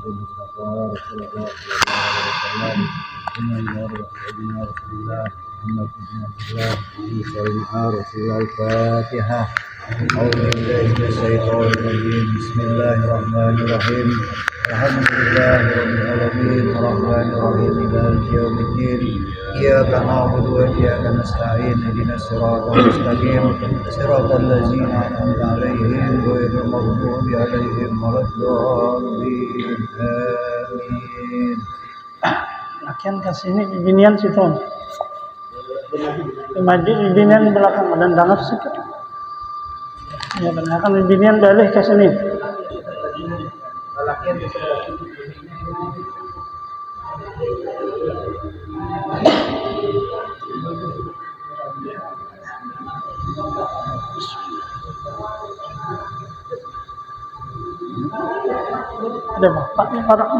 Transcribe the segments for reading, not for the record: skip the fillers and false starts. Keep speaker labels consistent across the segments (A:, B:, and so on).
A: المصطفى رسول الله صلى الله عليه وسلم إنا سيدنا رسول الله محمد بن عبد الله سيدنا رسول الله الفاتحة. أعوذ بالله من الشيطان الرجيم. بسم الله الرحمن الرحيم. الحمد لله رب العالمين الرحمن الرحيم مالك يوم الدين. إياك نعبد وإياك نستعين اهدنا الصراط المستقيم صراط الذين أنعمت عليهم غير المغضوب عليهم ولا الضالين. آمين.
B: Akan ke sini binian situ. Maju binian belakang dan dangar situ. Ya benar kan binian balik ke sini. Ada bapaknya orang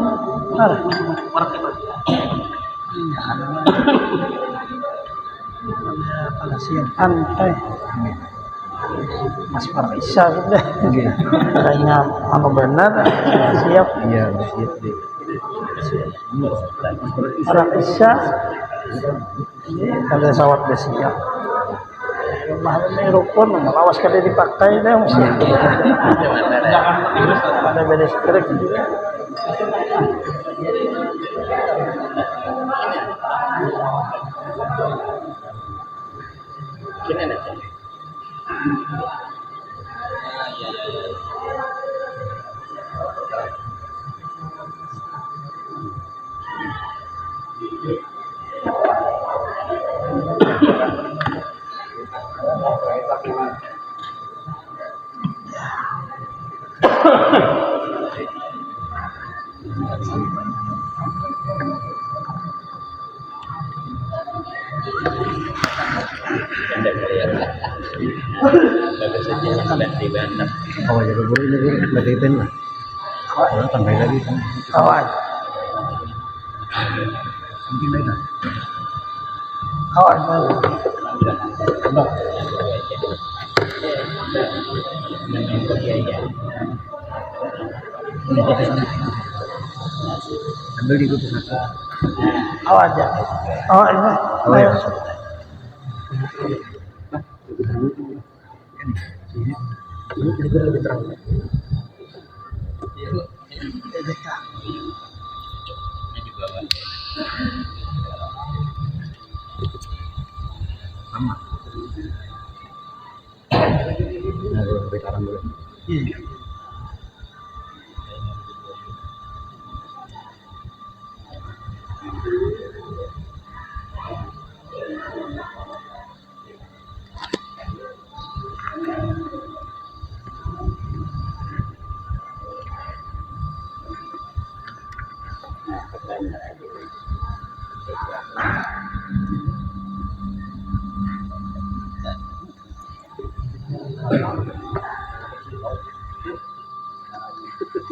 B: Palasian pantai Mas Farisa sudah kayaknya apa benar siap
A: Iya, siap deh.
B: Farisa ada sawat siap mahal ini rukun awas kada dipakai deh mesti ada beres kerek juga
A: Oh, jaga guru ini guru lagi pen lah. Oh, tambah lagi kan.
B: kawan
A: Mungkin lagi lah.
B: kawan baru
A: Ambil di kutu satu.
B: kawan aja kawan ini
A: Oh ya. Ini kita lebih terang. Sama. Nah, lebih terang dulu.
B: iya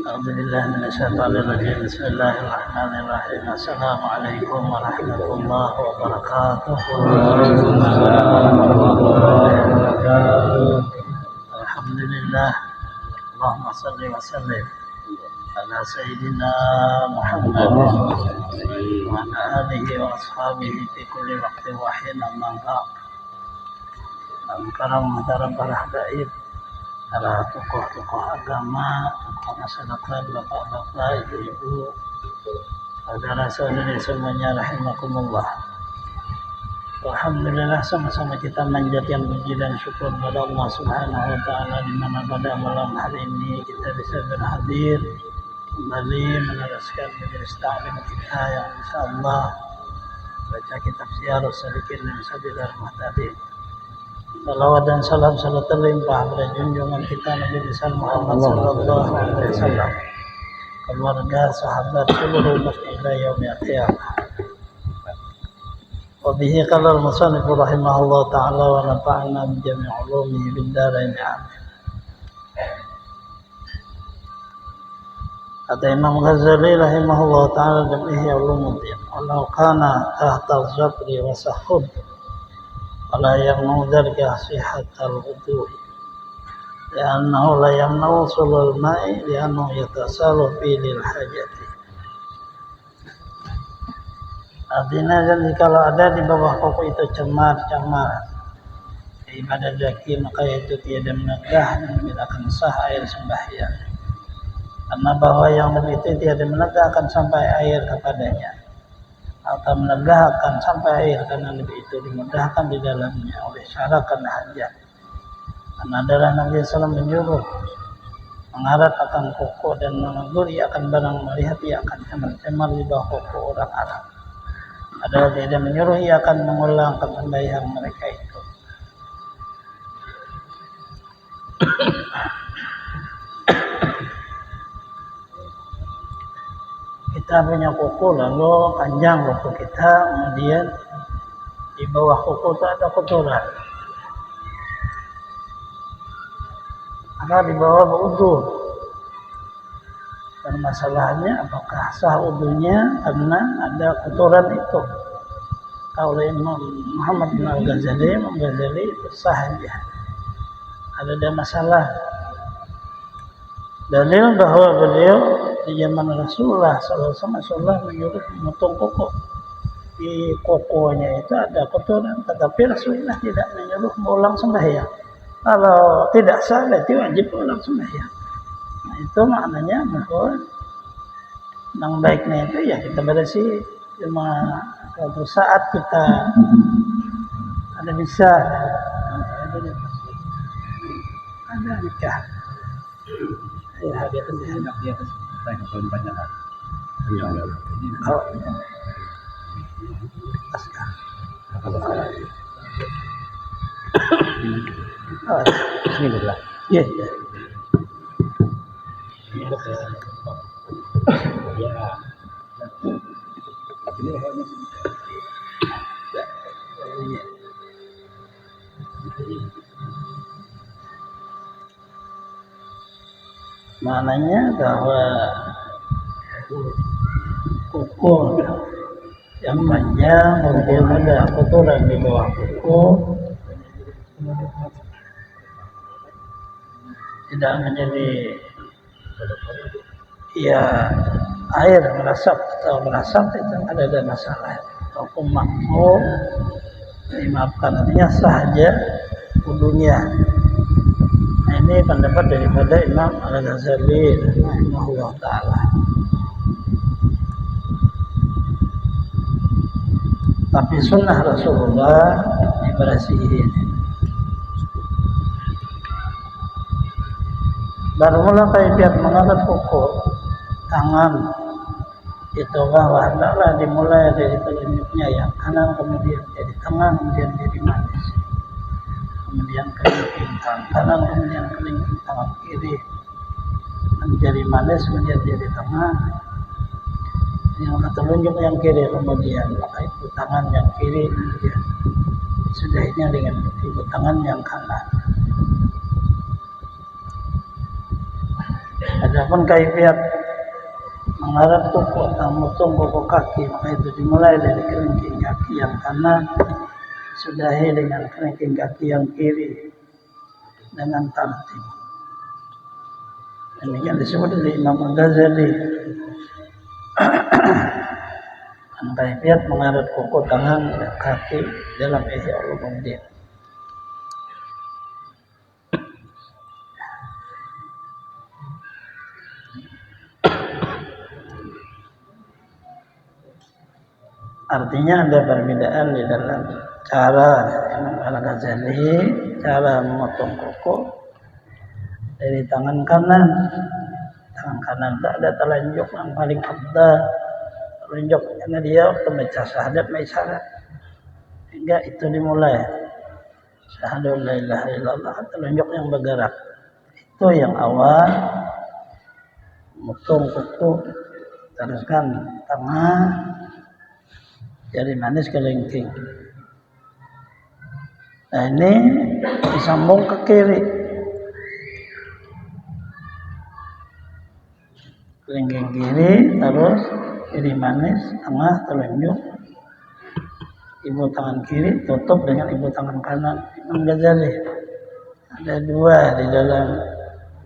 B: أعوذ بالله من الشيطان الرجيم. بسم الله الرحمن الرحيم. السلام عليكم ورحمة الله وبركاته. الحمد لله. اللهم صل وسلم على سيدنا محمد وعلى آله وأصحابه في كل وقت وحين. أما بعد. Karam para habaib, para tokoh-tokoh agama, tokoh masyarakat, bapak-bapak, ibu-ibu, saudara-saudari semuanya rahimakumullah. Alhamdulillah, sama-sama kita manjatkan puji dan syukur kepada Allah Subhanahu wa taala di mana pada malam hari ini kita bisa berhadir kembali meneruskan majelis taklim kita yang insyaallah baca kitab Syiarus Salikin dan Sabilul Muhtadin. Salawat dan salam selalu terlimpah pada junjungan kita Nabi besar Muhammad sallallahu alaihi wasallam, keluarga, sahabat, seluruh umat ila yaumil qiyamah. Wa bihi qala al-musannif rahimahullah ta'ala wa nafa'na bi jami' ulumihi bid darain amin. Kata Imam Ghazali rahimahullah ta'ala dalam Ihya Ulumuddin, walau kana tahta zabri wa sahub wala yang mudar ke sihat al-wuduhi li'annahu la yamna'u sulul ma'i li'annahu yatasalu fi lil hajati. Artinya jadi kalau ada di bawah koko itu cemar-cemar ibadah daki, maka itu tiada menegah dan tidak akan sah air sembahyang. Karena bahwa yang begitu tiada menegah akan sampai air kepadanya, atau menegah akan sampai air karena lebih itu dimudahkan di dalamnya oleh syarat karena hajat. Karena adalah Nabi SAW menyuruh mengarat akan koko dan menegur ia akan barang melihat ia akan cemar-cemar di bawah koko orang Arab. Adalah tidak menyuruh ia akan mengulang sembahyang mereka itu. Kita punya kuku lalu panjang kuku kita, kemudian di bawah kuku itu ada kotoran. Maka di bawah berwudu. Dan masalahnya apakah sah wudunya karena ada kotoran itu. Kalau Imam Muhammad bin Al-Ghazali, Imam Ghazali itu sah dia. Ada masalah. Dalil bahwa beliau di zaman Rasulullah SAW menyuruh memotong koko. Di kokonya itu ada kotoran, tetapi Rasulullah tidak menyuruh mengulang sembahyang. Kalau tidak sah, berarti wajib mengulang sembahyang. Nah, itu maknanya bahwa yang baiknya itu ya kita bersih. Cuma suatu saat kita ada bisa ada nikah. Ya, dia enak di atas kalau dipanjangkan. Kalau askar. Bismillah. Iya. Ya. Maknanya bahwa kuku yang panjang kemudian ada kotoran di bawah kuku tidak menjadi ya air merasap atau merasap itu ada masalah. Hukum makmum dimaafkan, artinya sahaja wudunya. Nah, ini pendapat daripada Imam Al-Ghazali rahimahullah ta'ala. Tapi sunnah Rasulullah dibersihin. Baru mula kaifiat mengangkat kuku tangan itu bawah, hendaklah dimulai dari telunjuknya yang kanan, kemudian jadi tengah, kemudian jadi manis, kemudian kelingking tangan kanan, kemudian kelingking tangan kiri, menjadi manis, kemudian jadi tengah, yang telunjuk yang kiri, kemudian ibu tangan yang kiri, kemudian sudahnya dengan ibu tangan yang kanan. Adapun kaifiat mengarah kuku atau mutung kuku kaki, maka itu dimulai dari kelingking kaki yang kanan, sudahi dengan kelingking kaki yang kiri dengan tartib. Demikian disebut oleh Imam Al-Ghazali. Kaifiat mengarah kuku tangan dan kaki dalam Ihya Ulumuddin. Artinya ada perbedaan di dalam cara Imam Al-Ghazali, cara memotong kuku dari tangan kanan. Tangan kanan tak ada telunjuk yang paling afdal. Telunjuk karena dia waktu baca syahadat isyarat. Hingga itu dimulai. Syahadu la ilaha illallah, telunjuk yang bergerak. Itu yang awal. Motong kuku, teruskan tengah, jari manis kelingking. Nah, ini disambung ke kiri. Kelingking kiri, terus jari manis, tengah, telunjuk. Ibu tangan kiri tutup dengan ibu tangan kanan. Imam Ghazali. Ada dua di dalam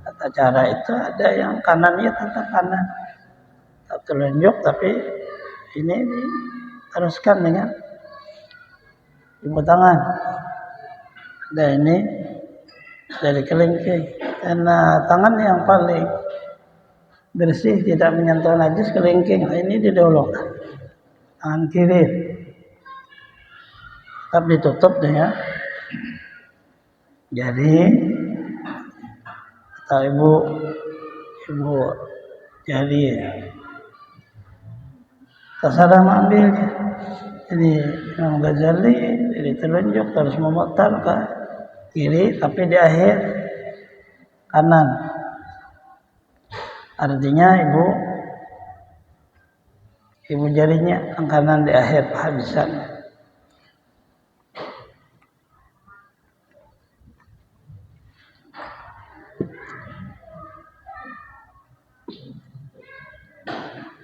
B: tata cara itu, ada yang kanannya tetap kanan, tak telunjuk, tapi ini diteruskan dengan ibu tangan. Ada ini dari kelingking, karena tangan yang paling bersih tidak menyentuh najis kelingking. Ini didahulukan tangan kiri, tetap ditutup dengan jari atau ibu jari. Terserah mengambilnya. Jadi Imam Ghazali jadi telunjuk terus memutar ke kiri, tapi di akhir kanan. Artinya ibu jarinya yang kanan di akhir kehabisan.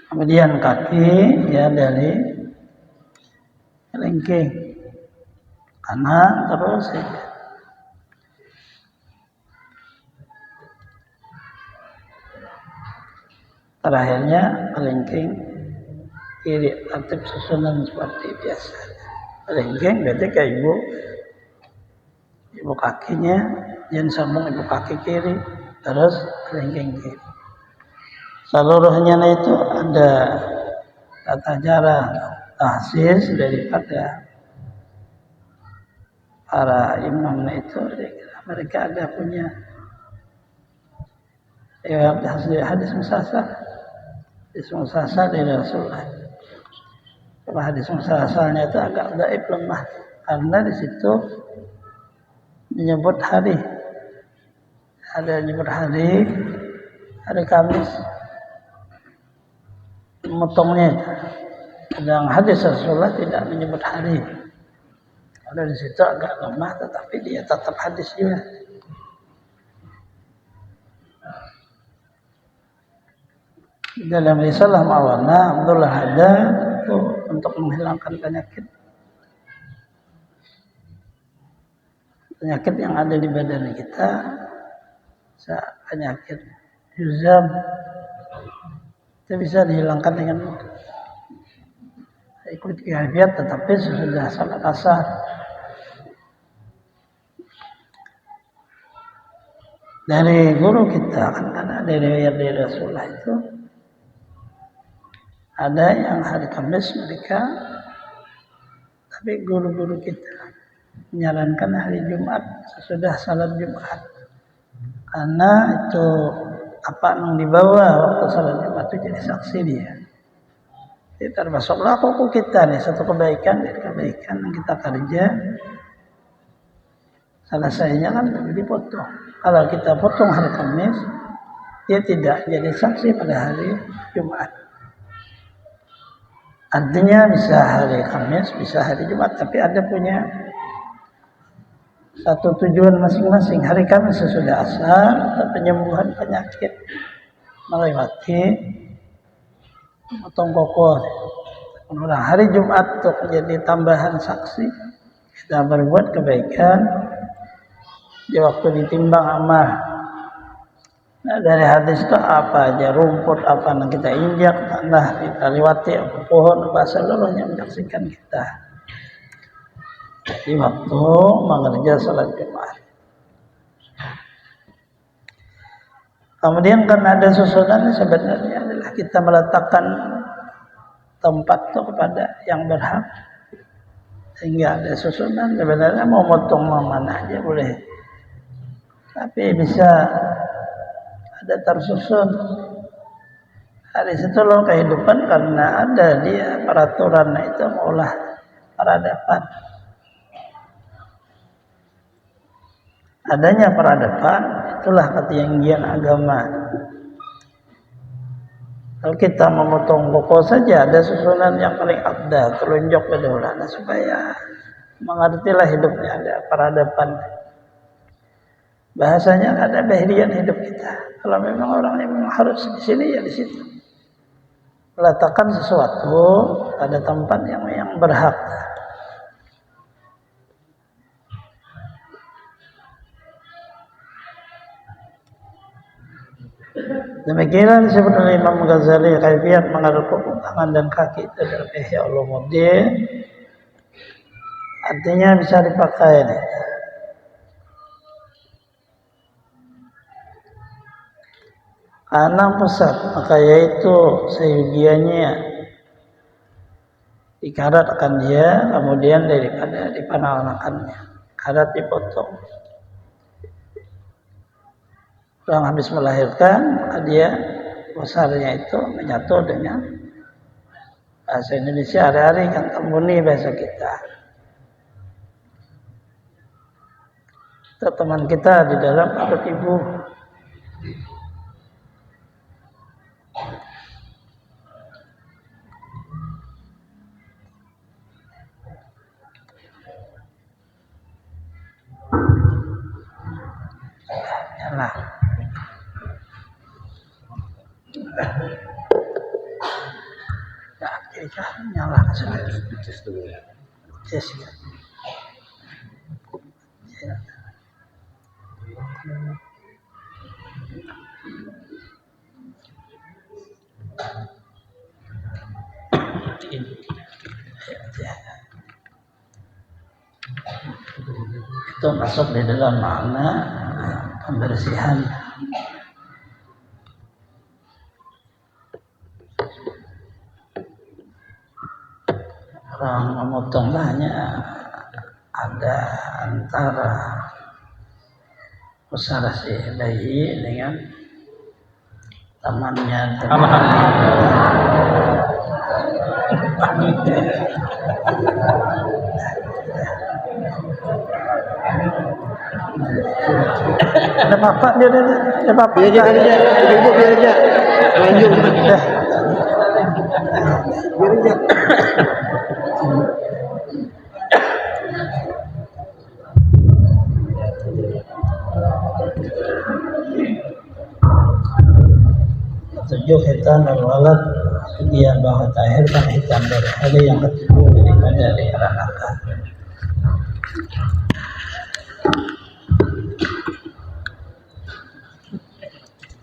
B: Kemudian kaki ya dari kelingking kanan terus terakhirnya kelingking kiri, tertib susunan seperti biasa. Kelingking berarti ke ibu kakinya, jangan sambung ibu kaki kiri, terus kelingking kiri. Seluruhnya itu ada tata cara tahsis daripada para imam itu. Mereka ada punya hadis musasal dari Rasulullah. Kalau hadis musasalnya itu agak dhaif, lemah, karena di situ menyebut hari. Ada menyebut hari Kamis, memotongnya. Sedang hadis Rasulullah tidak menyebut hari. Kalau di situ agak lemah, tetapi dia tetap hadis juga. Dalam risalah Mawana Abdullah ada itu untuk menghilangkan penyakit yang ada di badan kita, penyakit juzam, itu bisa dihilangkan dengan ikut kiafiyat, tetapi sudah salat asar. Dari guru kita kan ada dari Rasulullah itu ada yang hari Kamis mereka, tapi guru-guru kita menyarankan hari Jumat sesudah salat Jumat, karena itu apa yang dibawa waktu salat Jumat itu jadi saksi dia. Itu termasuk laku kita nih, satu kebaikan dari kebaikan yang kita kerja. Salah satunya kan dipotong. Kalau kita potong hari Kamis, dia tidak jadi saksi pada hari Jumat. Artinya bisa hari Kamis, bisa hari Jumat, tapi ada punya satu tujuan masing-masing. Hari Kamis sesudah asar, penyembuhan penyakit melewati potong kokor. Kemudian hari Jumat untuk menjadi tambahan saksi kita berbuat kebaikan di waktu ditimbang amal. Nah, dari hadis itu apa aja, rumput apa yang kita injak, tanah kita lewati, apa pohon, apa seluruhnya menyaksikan kita di waktu mengerja salat Jumat. Kemudian karena ada susunan, sebenarnya adalah kita meletakkan tempat itu kepada yang berhak, sehingga ada susunan. Sebenarnya mau motong mana aja boleh, tapi bisa ada tersusun. Dari situ loh kehidupan, karena ada dia peraturan itu maulah peradaban. Adanya peradaban itulah ketinggian agama. Kalau kita memotong pokok saja ada susunan yang paling abdah, telunjuk kedaulatan supaya mengertilah hidupnya ada peradaban. Bahasanya ada bahirian hidup kita. Kalau memang orangnya memang harus di sini ya di situ. Letakkan sesuatu pada tempat yang berhak. Demikian disebut oleh Imam Ghazali kaifiat mengaduk tangan dan kaki itu dalam Ihya Ulumuddin. Artinya bisa dipakai nih. Karena pusat maka yaitu seyogianya dikaratkan dia, kemudian daripada dipanalnakannya, karat dipotong. Orang habis melahirkan, maka dia besarnya itu menyatu dengan bahasa Indonesia hari-hari kan temuni bahasa kita. Itu teman kita di dalam perut ibu. Nyala. Ya, kira nyala sedikit.
A: Tes dulu ya.
B: Tes ya. Itu masuk di dalam makna pembersihan. Orang memotong banyak ada antara usaha si bayi dengan temannya. Ada bapak dia ada bapak
A: Biar aja, ibu biar aja. Lanjut. Biar aja.
B: Tujuh hitam dan walad dia bahwa tahir kan hitam dari hari yang ketujuh daripada diarahkan.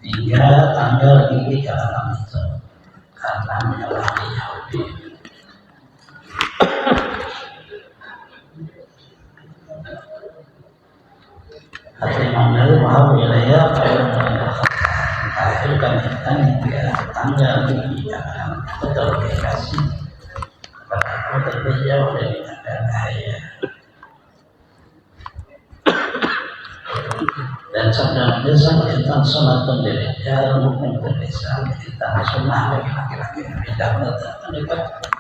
B: Hingga tanggal gigi dalam itu karena menyalahi Yahudi. Hati manggil bahwa wilayah akhirkan kita hingga tanggal gigi dalam itu teraplikasi aku terjauh dari tanda bahaya. Dan sabda desa tentang sunatun dari jarum untuk desa tentang sunnah bagi laki-laki tidak menetapkan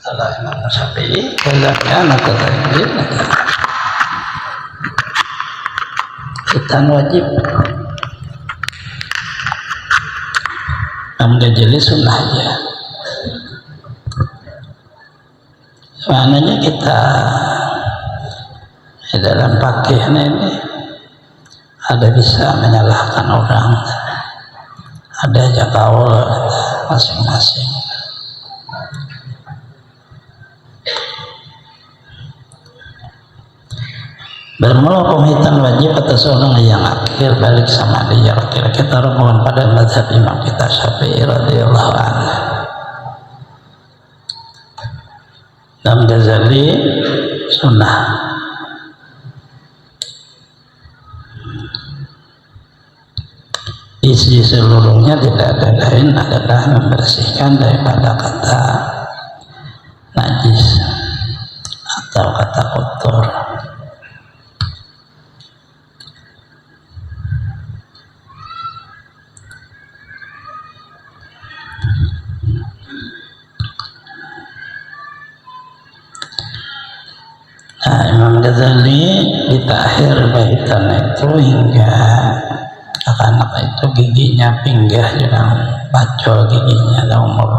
B: Allah Imam Syafi'i hendaknya anak tadi kita wajib menjadi sunnah aja. Maknanya kita dalam pakaian ini ada bisa menyalahkan orang, ada aja kaul masing-masing. Bermula pemitan wajib atas orang yang akhir balik sama dia. Kira kita rumuan pada mazhab Imam kita Syafi'i radhiyallahu anhu. Dan Ghazali sunnah. Isi seluruhnya tidak ada lain adalah membersihkan daripada kata najis atau kata kotor. Nah, Imam Ghazali di akhir baitan itu hingga anak itu giginya pinggah dengan bacol giginya ada umur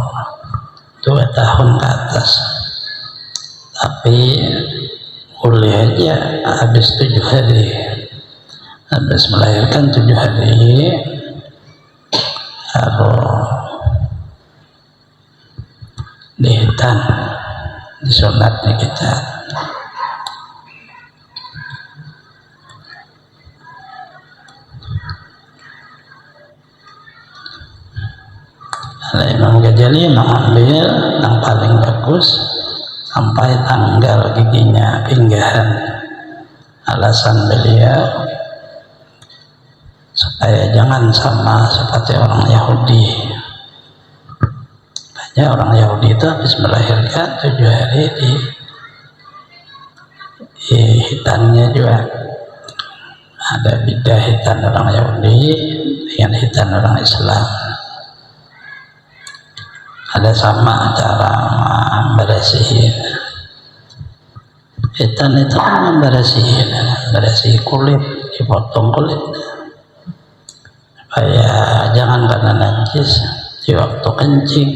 B: 2 tahun ke atas, tapi kuliah aja habis 7 hari, habis melahirkan 7 hari harus dihitan di sunatnya kita. Imam Ghazali mengambil yang paling bagus sampai tanggal giginya pinggahan. Alasan beliau supaya jangan sama seperti orang Yahudi. Banyak orang Yahudi itu habis melahirkan 7 hari di hitannya juga ada beda hitan orang Yahudi dengan hitan orang Islam. Ada sama cara membersihin. Hitan itu kan membersihi kulit, dipotong kulit supaya jangan kena najis di waktu kencing.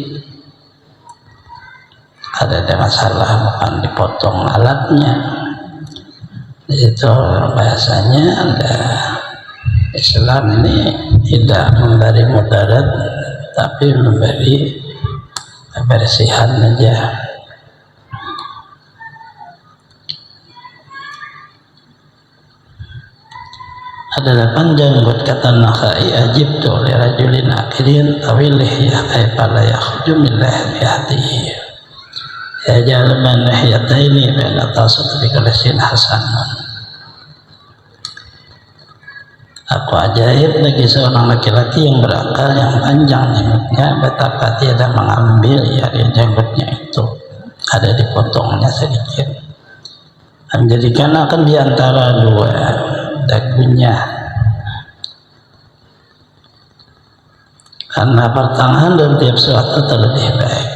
B: Ada masalah bukan dipotong alatnya. Di situ bahasanya ada Islam ini tidak memberi mudarat tapi memberi kebersihan aja. Ada 8 janggut kata Nakhai ajib tu li rajulin akhirin tawilih ya kaifa la yakhju min lahiyatihi ya jalman lahiyataini baina tasad bi kalasin hasanun. Aku ajaib bagi seorang laki-laki yang berakal yang panjang jenggotnya, betapa tiada mengambil ya jenggotnya itu ada dipotongnya sedikit, menjadikan akan diantara dua dagunya, karena pertengahan dan tiap suatu terlebih baik.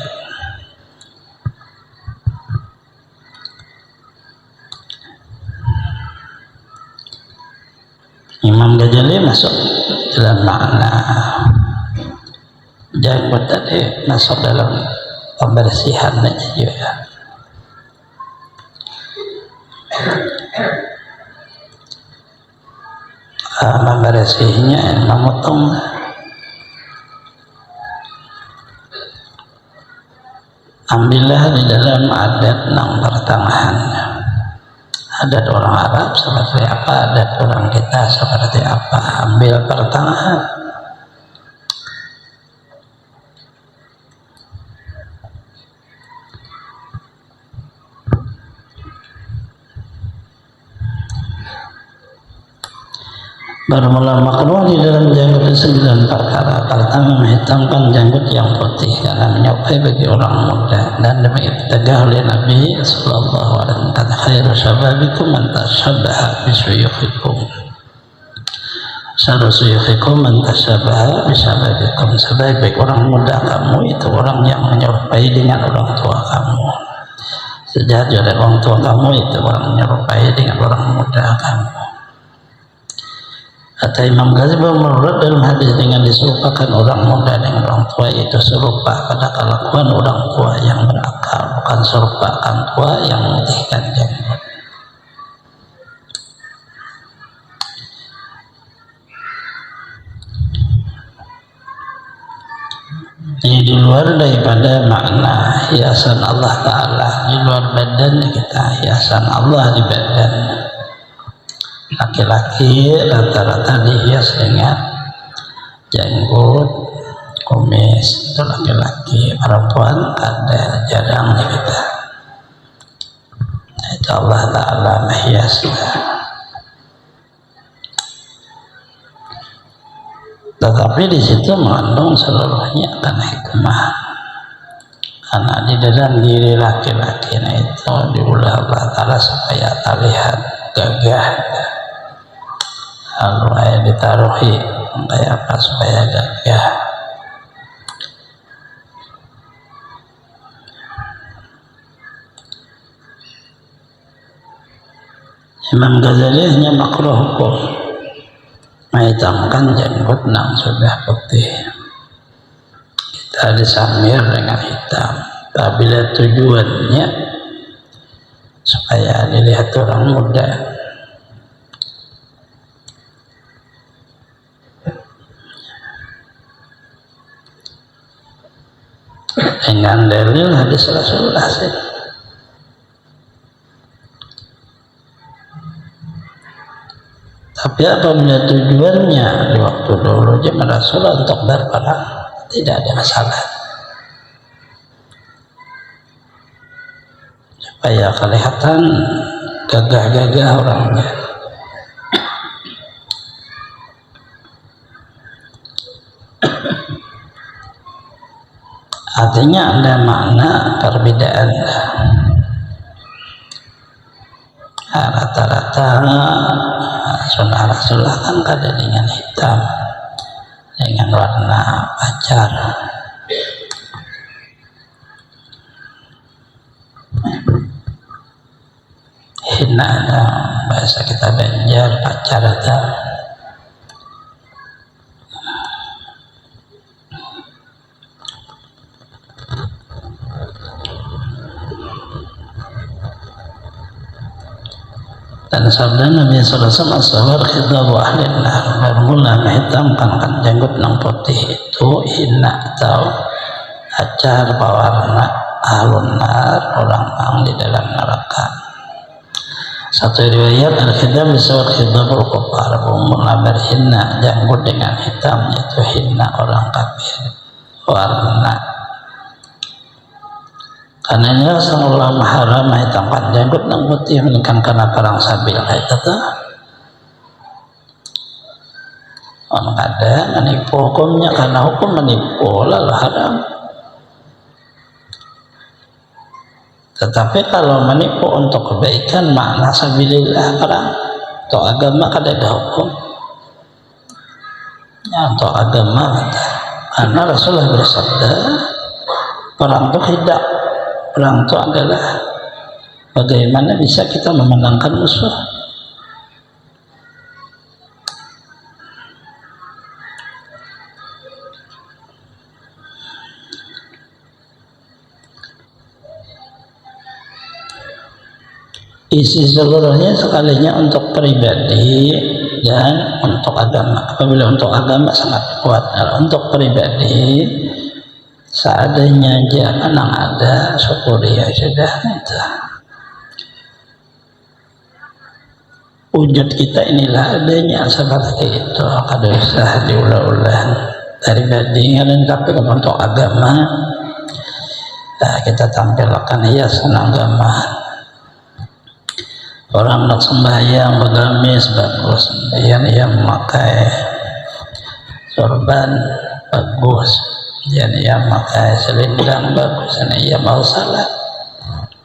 B: Imam Ghazali masuk dalam makna janggut tadi, masuk dalam pembersihan aja juga. Membersihnya memotong. Ambillah di dalam adat nang pertengahan. Adat orang Arab seperti apa, adat orang kita seperti apa, ambil pertengahan. Bermula makruh di dalam janggut 9 perkara. Pertama, menghitamkan janggut yang putih karena menyerupai bagi orang muda, dan demi tegah oleh Nabi sallallahu alaihi wasallam, khairu syababikum man tashabbaha bisuyukhikum, syarru suyukhikum man tashabbaha bisyababikum. Sebaik-baik orang muda kamu itu orang yang menyerupai dengan orang tua kamu. Sejahat dari orang tua kamu itu orang menyerupai dengan orang muda kamu. Kata Imam Ghazali menurut dalam hadis dengan diserupakan orang muda dengan orang tua itu serupa pada kelakuan orang tua yang berakal, bukan serupa orang tua yang memutihkan janggut. Ini di luar daripada makna hiasan Allah Ta'ala, di luar badan kita, hiasan Allah di badan. Laki-laki rata-rata dihias dengan janggut, kumis, itu laki-laki. Perempuan ada jarang di kita. Itu Allah Ta'ala menghiasnya. Tetapi di situ mengandung seluruhnya karena hikmah. Karena di dalam diri laki-laki itu diulah Allah Ta'ala supaya terlihat gagah. Lalu ayat ditaruhi kayak apa supaya gagah. Imam Ghazali hanya makruh hukum menghitamkan janggut yang sudah putih, kita disamir dengan hitam apabila tujuannya supaya dilihat orang muda. Dengan dalil hadis Rasulullah sih. Tapi apabila tujuannya di waktu dulu zaman Rasulullah untuk berperang, tidak ada masalah. supaya kelihatan gagah-gagah orangnya. Artinya ada makna perbedaan. Rata-rata sunnah Rasulullah kan ada dengan hitam, dengan warna pacar. Hina ada bahasa kita Banjar, pacar ada. Dan sabda Nabi sallallahu alaihi wasallam khidab ahli nar, bermula menghitamkan janggut nang putih itu hina atau acar pewarna ahlun nar, orang-orang di dalam neraka. Satu riwayat al-khidab disebut khidabul kufar, bermula berhina janggut dengan hitam, yaitu hina orang kafir warna. Karena ini Rasulullah haram hitamkan janggut nang putih melainkan karena perang sabil. Kata orang ada menipu hukumnya, karena hukum menipu lalu haram. Tetapi kalau menipu untuk kebaikan, makna sabilillah perang untuk agama kan ada hukum ya, untuk agama. Karena Rasulullah bersabda perang itu tidak, perang itu adalah bagaimana bisa kita memenangkan musuh. Isi seluruhnya sekalinya untuk pribadi dan untuk agama. Apabila untuk agama sangat kuat, untuk pribadi seadanya aja menang ada, syukuri ya sudah. Itu wujud kita inilah adanya seperti itu, kada usah diulang-ulang dari bandingan. Tapi untuk agama kita tampilkan hiasan agama. Orang nak sembahyang bergamis bagus, yang memakai sorban bagus, yang memakai selendang bagus, yang mau salat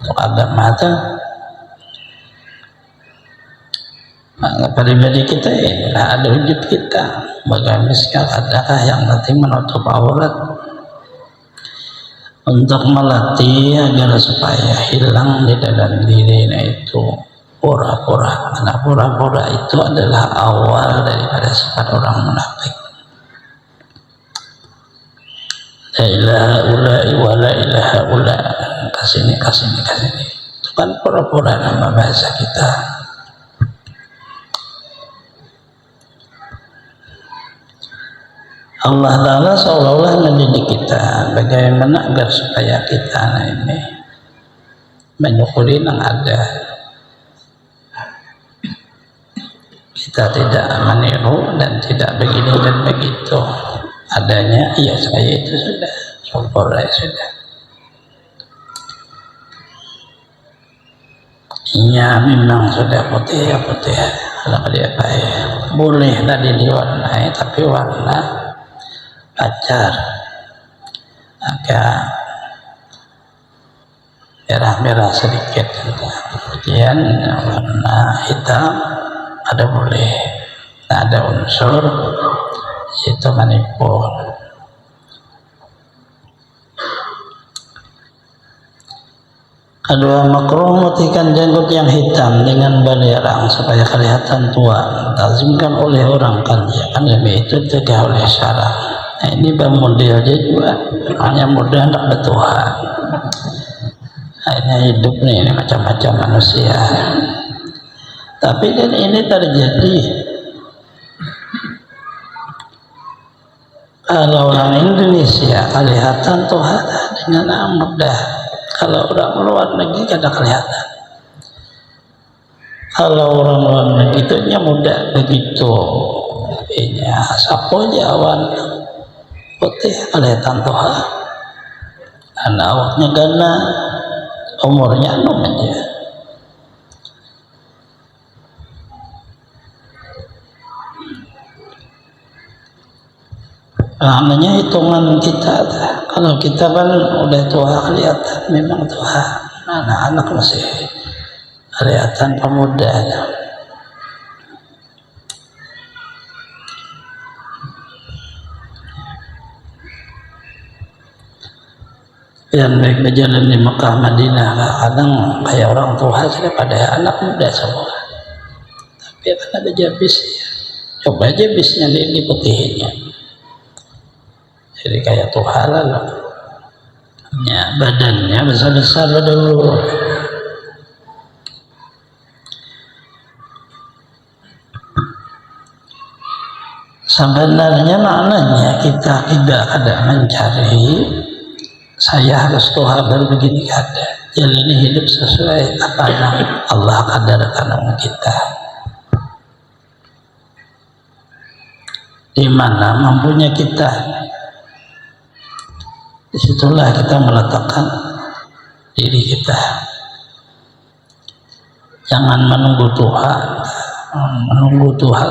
B: untuk agama itu. Pribadi kita ini ada wujud kita, bergamisnya adakah yang penting menutup aurat, untuk melatih agar supaya hilang di dalam diri itu pura-pura. Karena pura-pura itu adalah awal daripada sifat orang munafik. La ilaha ula'i wa la ilaha ula, kasini. Itu kan pura-pura nama bahasa kita. Allah Ta'ala seolah-olah mendidik kita bagaimana agar supaya kita ini menyukuri yang ada. Kita tidak meniru dan tidak begini dan begitu. Adanya, iya saya itu sudah, syukur ya sudah. Iya memang sudah putih ya putih. Kalau dia baik, boleh tadi diwarnai, tapi warna pacar agak merah-merah sedikit. Kemudian warna hitam ada boleh, ada unsur itu menipu. Kedua, makruh memutihkan janggut yang hitam dengan belerang supaya kelihatan tua, lazimkan oleh orang kaya, kan lebih itu tegak oleh syarah. Nah, ini bermodel juga, hanya mudah hendak bertuhan. Akhirnya hidup nih, ini macam-macam manusia. Tapi kan ini terjadi kalau orang Indonesia kelihatan tuh dengan mudah. Kalau orang luar negeri kada kelihatan. Kalau orang luar negeri itu mudah begitu. Ini sapo jawan putih kelihatan tuh. Karena awaknya gana, umurnya aja. Namanya hitungan kita, kalau kita kan udah tua kelihatan, memang tua. Anak-anak masih kelihatan pemuda. Yang baik berjalan di Mekah Madinah, kadang kayak orang tua sudah pada anak muda semua. Tapi kan ada bis, coba aja bisnya diputihinnya. Jadi kayak Tuhan lah, ya, badannya besar-besar dulu. Sebenarnya maknanya kita tidak ada mencari saya harus Tuhan baru begini, ada. Jalani hidup sesuai apa yang Allah kadarkan kita. Di mana mampunya kita, disitulah kita meletakkan diri kita. Jangan menunggu Tuhan,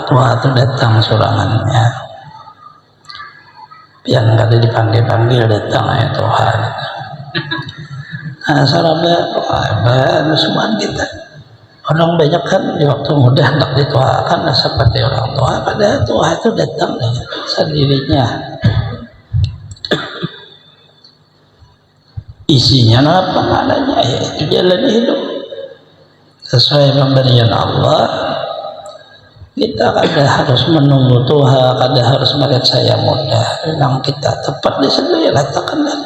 B: Tuhan itu datang sorangannya. Biar nggak ada dipanggil-panggil datang ya Tuhan. Nah, sahabat semua kita. Orang banyak kan di waktu muda hendak dituakan seperti orang tua, padahal Tuhan itu datang dengan sendirinya. Isinya apa maknanya? Yaitu jalan hidup sesuai pemberian Allah. Kita kadang harus menunggu Tuhan, kadang harus melihat saya muda. Memang kita tepat di situ ya letakkanlah.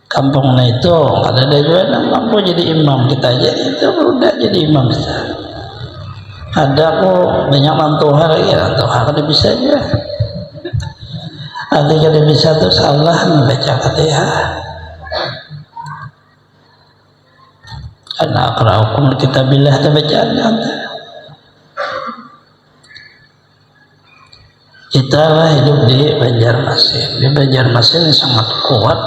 B: Kampungnya itu ada juga yang mampu jadi imam kita aja, itu udah jadi imam kita. Ada kok banyak mantuha lagi, mantuha kada bisa aja. Ada kada bisa tuh salah membaca Fatihah. Karena akraukum kitabillah bacaan anda. Kita lah hidup di Banjarmasin. Di Banjarmasin sangat kuat.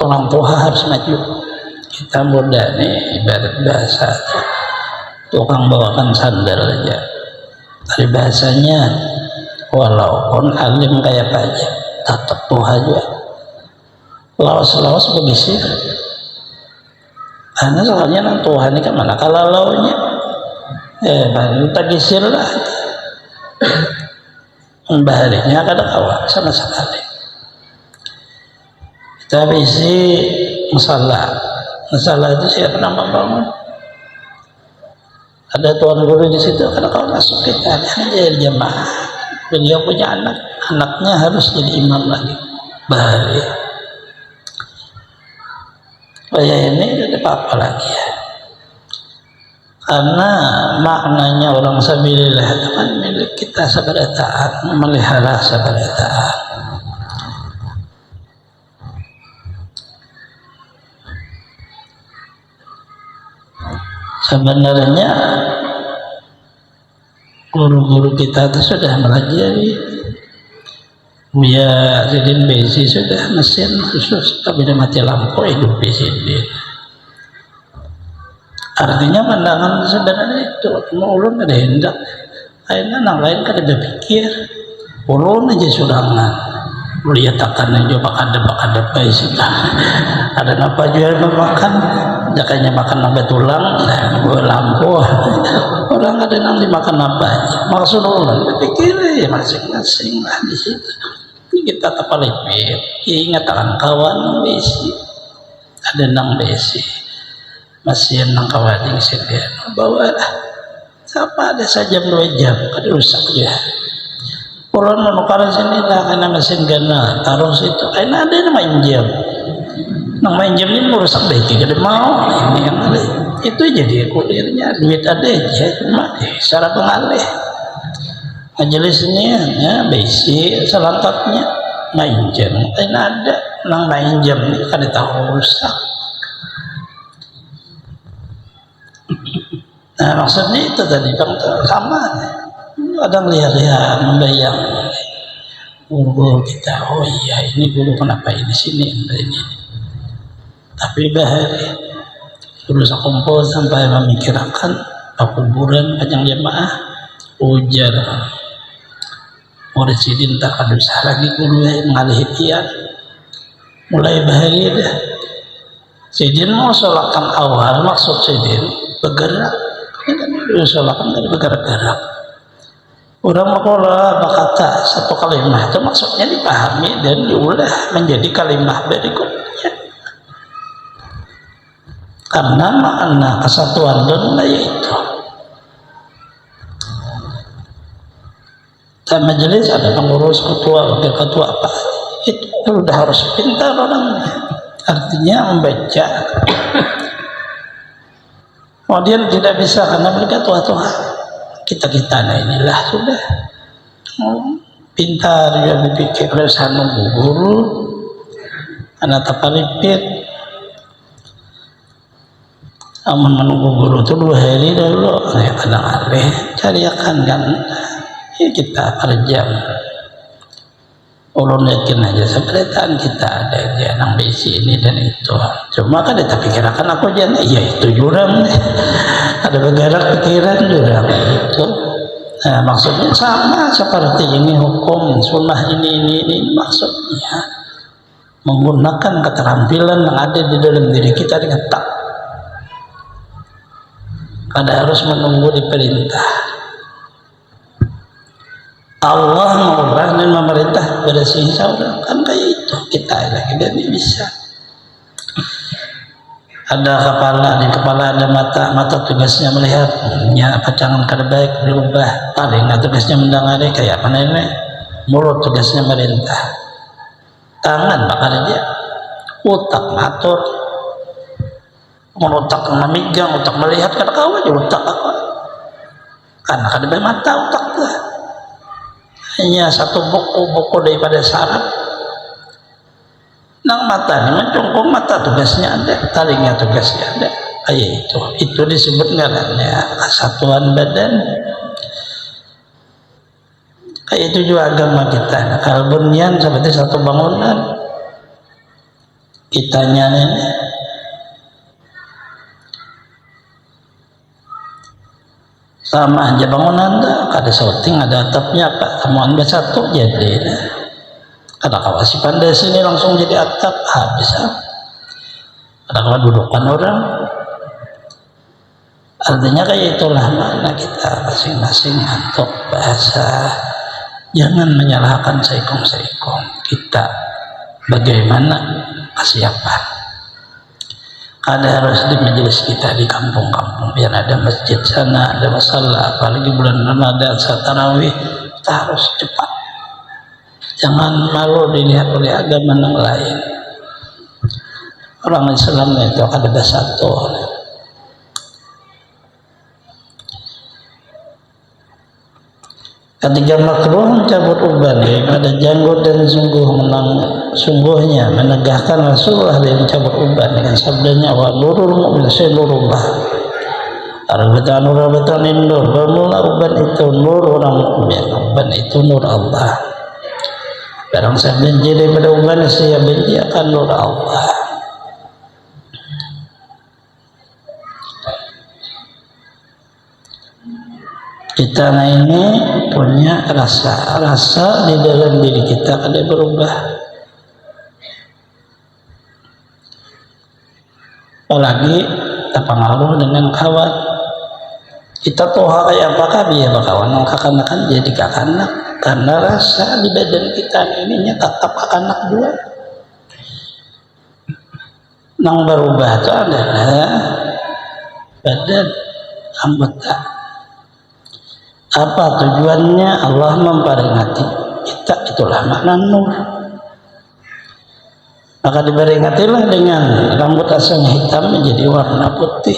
B: Orang tua harus maju. Kita muda nih ibarat bahasa tukang bawakan sandal aja. Dari bahasanya walaupun alim kayak apa aja, tetap Tuhan juga. Lawas-lawas begisir. Karena soalnya Tuhan ini kan mana kalau launya, tak gisir lah. Baharinya kada kawan sama sekali. Kita isi masalah itu siapa nama bangun? Ada tuan guru di situ, kada kawan masuk kita jadi jemaah. Beliau punya anaknya harus jadi imam lagi. Bahari. Saya ini tidak apa-apa lagi ya. Karena maknanya orang sabilillah itu kan milik kita sabarataan, memelihara sabarataan. Sebenarnya guru-guru kita itu sudah melajari. Buya Sidin Besi sudah mesin khusus apabila mati lampu hidup di sini. Artinya pandangan sebenarnya itu cuma ulun ada hendak, akhirnya anak lain kan ada pikir ulun aja sudangan lihat akan aja bakada baik ada apa jual makan jakanya makan nambah tulang buat lampu orang ada nang dimakan apa aja maksud ulun berpikir ya masing-masing lah di situ. Kita terpalipir ingat akan kawan besi ada nang besi masih nang kawan yang sedia bawa lah siapa ada saja 2 jam kada rusak dia orang menukaran sini lah karena mesin gana taruh situ karena ada yang main jam ini merusak baik kada mau ini yang ada itu jadi kulirnya duit ada aja cuma secara pengalih majelisnya ya besi selantatnya main jam ada nang main jam ini kada tahu rusak. Nah maksudnya itu tadi bang sama ada melihat membayang guru kita oh iya ini guru kenapa ini sini ini Tapi bahari terus kumpul sampai memikirkan kuburan panjang jamaah ujar murid sidin tak ada usah lagi guru mengalih pian mulai bahari dah sidin mau sholatkan awal maksud sidin bergerak sholatkan dari bergerak-gerak orang makola berkata satu kalimat itu maksudnya dipahami dan diulah menjadi kalimat berikutnya karena makna kesatuan dunia yaitu dan majelis ada pengurus ketua wakil ketua apa itu udah harus pintar orangnya artinya membaca kemudian tidak bisa karena mereka tua-tua kita nah inilah sudah pintar ya berpikir harus nunggu guru anak tapalipit aman menunggu guru itu 2 hari dulu ya kadang alih cari akan kan ya kita per jam ulun yakin aja seberitaan kita ada yang di sini dan itu cuma kan kita pikirkan aku jangan iya itu jurang ada bergerak pikiran jurang itu nah maksudnya sama seperti ini hukum sunnah ini maksudnya menggunakan keterampilan yang ada di dalam diri kita dengan tak kada harus menunggu diperintah Allah mengubah dan memerintah bersih saudara kan kayak itu kita lagi dan bisa ada di kepala ada mata tugasnya melihat ya pacangan kada baik berubah paling tugasnya mendengari kayak mana ini mulut tugasnya merintah tangan bakal dia otak ngatur otak memigang otak melihat kada kawan aja otak apa karena kada baik mata otak lah hanya satu buku daripada syarat nang mata ini mencungkung mata tugasnya ada talingnya tugasnya ada kayak itu disebut ngarannya kesatuan badan kayak itu juga agama kita kalau bunyan seperti satu bangunan kitanya ini sama aja bangunan ada sorting ada atapnya apa temuan satu jadi ada kawasi pandai sini langsung jadi atap habis ada kedudukan orang artinya kayak itulah makna kita masing-masing untuk bahasa jangan menyalahkan saikom kita bagaimana kesiapan ada harus di majelis kita di kampung-kampung biar ada masjid sana ada masalah apalagi bulan Ramadan saat tarawih kita harus cepat jangan malu dilihat oleh agama yang lain orang Islam itu ada satu ketika makruh mencabut uban pada janggut dan sungguhnya menegahkan Rasulullah yang mencabut uban dengan sabdanya wa nurul mu'min nurullah arbatan arbatan nur bermula uban itu nur orang mukmin uban itu nur Allah barang saya benci daripada uban saya benci akan nur Allah kita ini punya rasa di dalam diri kita ada berubah apalagi terpengaruh dengan kawan kita tuh kayak apakah dia bakawan kakanak jadi kakanak karena rasa di badan kita ininya tetap kakanak dua yang berubah itu adalah badan anggota apa tujuannya Allah memperingati kita itulah makna nur maka diperingatilah dengan rambut asalnya hitam menjadi warna putih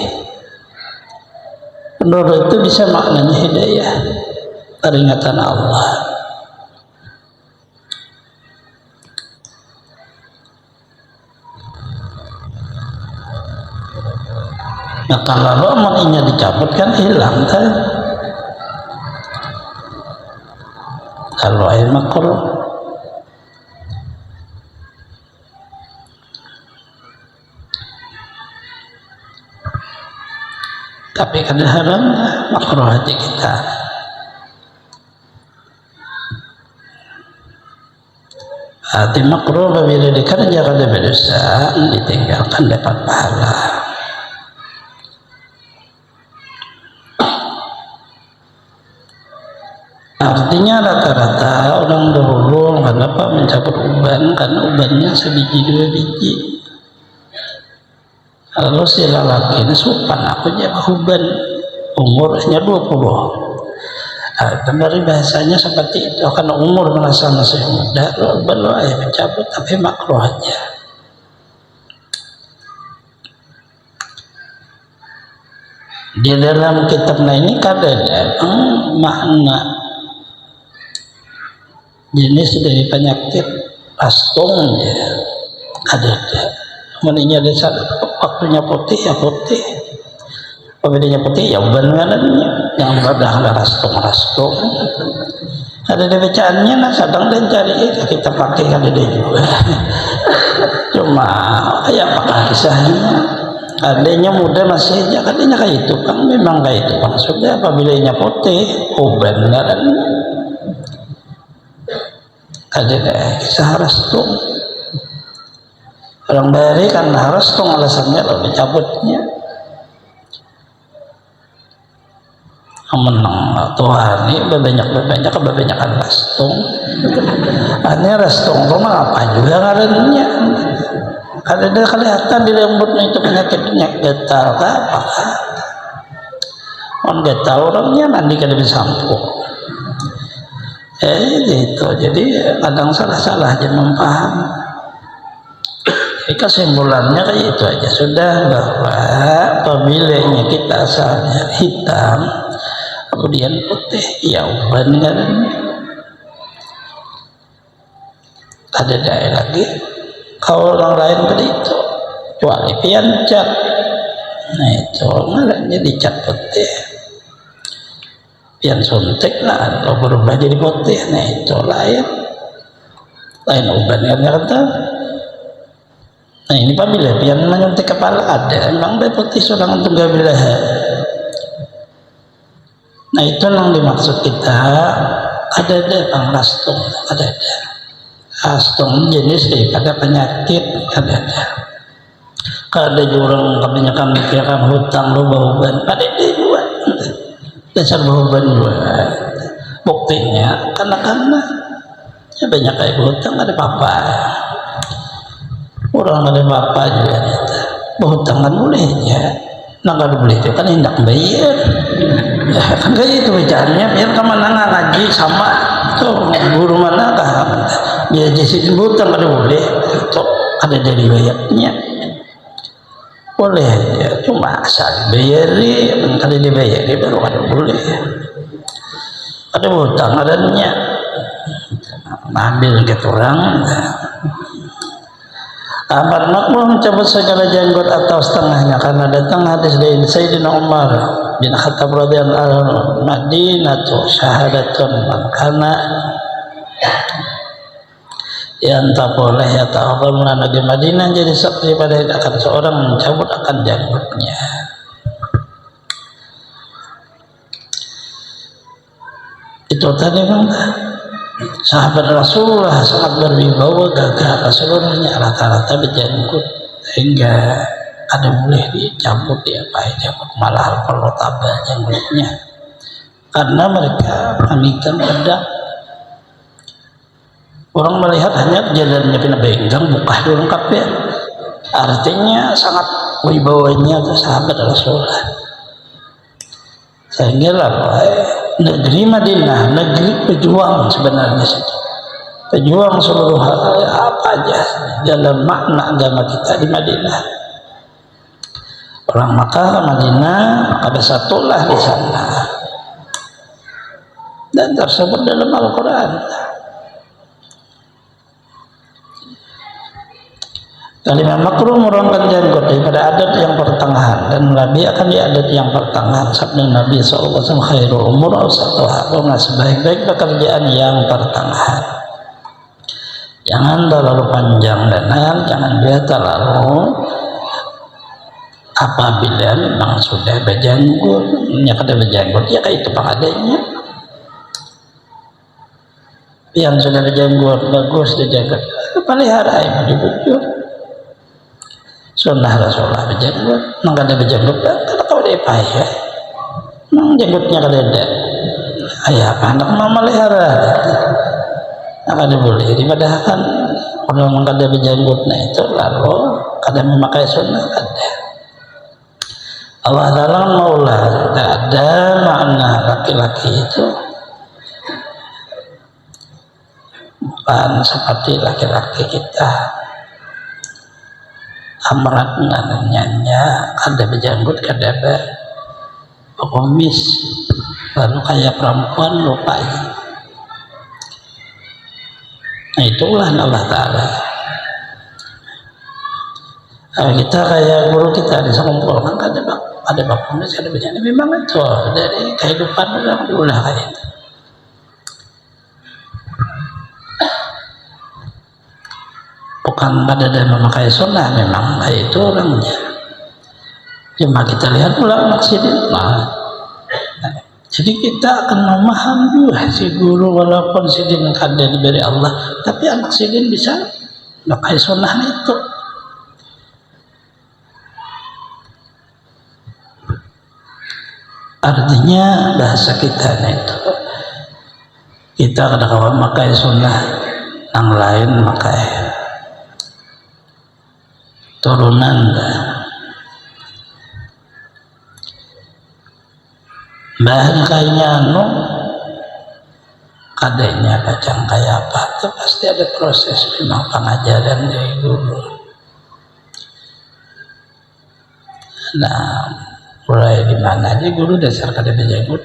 B: nur itu bisa maknanya hidayah peringatan Allah nah kalau amalnya dicabut kan hilang kan kalau air makruh Tapi kadang-kadang makruh hati kita. Hati makruh apabila dikerjakan dapat dosa, ditinggalkan dapat pahala. Artinya rata-rata orang dahulu kenapa mencabut uban, karena ubannya sebiji dua biji. Lalu si lelaki ini supan, aku jadi uban umurnya 20. Dari bahasanya seperti itu, karena umur merasa masih muda, belum ayah mencabut, tapi makruh aja. Di dalam kitabnya ini kadang makna jenis dari penyakit rastung ya, ada. Meninya desa waktunya putih ya putih, pembedanya putih ya benar-benarnya yang ada rastung. Ada di bacaannya nah sedang dan cari kita pakai ada dia juga. Cuma ya apakah kisahnya? Adanya muda masih aja katanya kayak itu bang, memang kayak itu bang. Sudah apabila putih, benar. Ada kisah rastung. Orang dari kan rastung alasannya lalu dicabutnya. Menang Tuhan ini kebanyakan rastung. Hanya rastung rumah apa juga ngarannya. Ada kelihatan di rambutnya itu penyakitnya getal kah apakah? Orang getal orangnya nanti kada bisa sampo. Gitu. Jadi kadang salah aja memaham. Jadi kesimpulannya kayak itu aja sudah, bahwa apabila kita asalnya hitam kemudian putih ya uban kan ada daya lagi. Kalau orang lain begitu kecuali pian cat, nah itu ngarannya dicat putih, pian suntik lah atau berubah jadi putih, nah itu lain uban kan kata. Nah ini apabila pian menyuntik kepala ada emang putih seorang tunggal belahan. Nah itu yang dimaksud kita, ada bang rastung, ada rastung jenis daripada penyakit, ada. Kalau ada orang kebanyakan mikirkan hutang lo bauban, ada dia juga dasar bauban juga. Buktinya karena ya banyak kayak hutang ada papa, orang ada papa juga itu berhutang kan boleh ya. Nah kalau boleh itu kan hendak bayar ya, kan kayak itu bicaranya biar kemana ngaji sama tuh guru mana kah biar jadi hutang kada boleh itu ada dari bayarnya boleh ya, cuma asal bayari kada dibayari baru kada boleh ada hutang adanya ambil ke orang. Amar makruh mencabut segala janggut atau setengahnya karena datang hadis dari Sayyidina Umar bin Khattab radhiyallahu anhu, Madinatu syahadatun man kana yang tak boleh ya ta'awal menandagi Madinah jadi saksi pada akan seorang mencabut akan janggutnya. Itu tadi bang, sahabat Rasulullah sangat berwibawa gagah, seluruhnya rata-rata berjanggut sehingga ada boleh dicabut janggut malah kalau tabah janggutnya karena mereka pamikan pedang. Orang melihat hanya jalannya kena benggang buka dulu lengkap ya, artinya sangat wibawanya ke sahabat Rasulullah sehingga negeri Madinah negeri pejuang sebenarnya situ, pejuang seluruh hal apa aja dalam makna agama kita di Madinah. Orang Makkah Madinah ada satulah di sana dan tersebut dalam Al-Quran. Kalimat makruh meruangkan janggut daripada adat yang pertengahan dan Nabi akan di adat yang pertengahan. Sabda Nabi SAW, khairul umur awsatuha, sebaik-baik pekerjaan yang pertengahan. Jangan terlalu panjang dan jangan dia terlalu Apabila memang sudah berjanggut, kada berjanggut ya kayak itu pengadanya. Yang sudah berjanggut bagus dijaga, pelihara yang dibujur. Sunnah Rasulullah berjanggut, nang kada berjanggut kada kau payah. Nang janggutnya kada ada. Ayah apa anak mau melihara? Kada boleh. Daripada kan orang kada berjanggut, nah itu lalu kada memakai sunnah kada. Allah dalam maulah tidak ada makna laki-laki itu bukan seperti laki-laki kita amrat nanya kada berjanggut kada berkomis lalu kayak perempuan lupa. Nah itulah Allah Ta'ala. Kita kayak guru kita disekumpulkan ada bakunya ada berjalan memang itu dari kehidupan orang diulah kayak itu. Bukan pada dan memakai sunnah memang kayak itu orangnya. Cuma kita lihat ulang maksudnya. Jadi kita akan memahami si guru walaupun sidin kada diberi Allah, tapi anak sidin bisa memakai sunnah itu. Artinya bahasa kita itu kita kadang-kadang memakai sunnah yang lain makai turunan bahan kayaknya kadenya bacang kayak apa itu pasti ada proses memang pengajaran dari guru. Nah mulai di mana aja guru dasar kada berjanggut.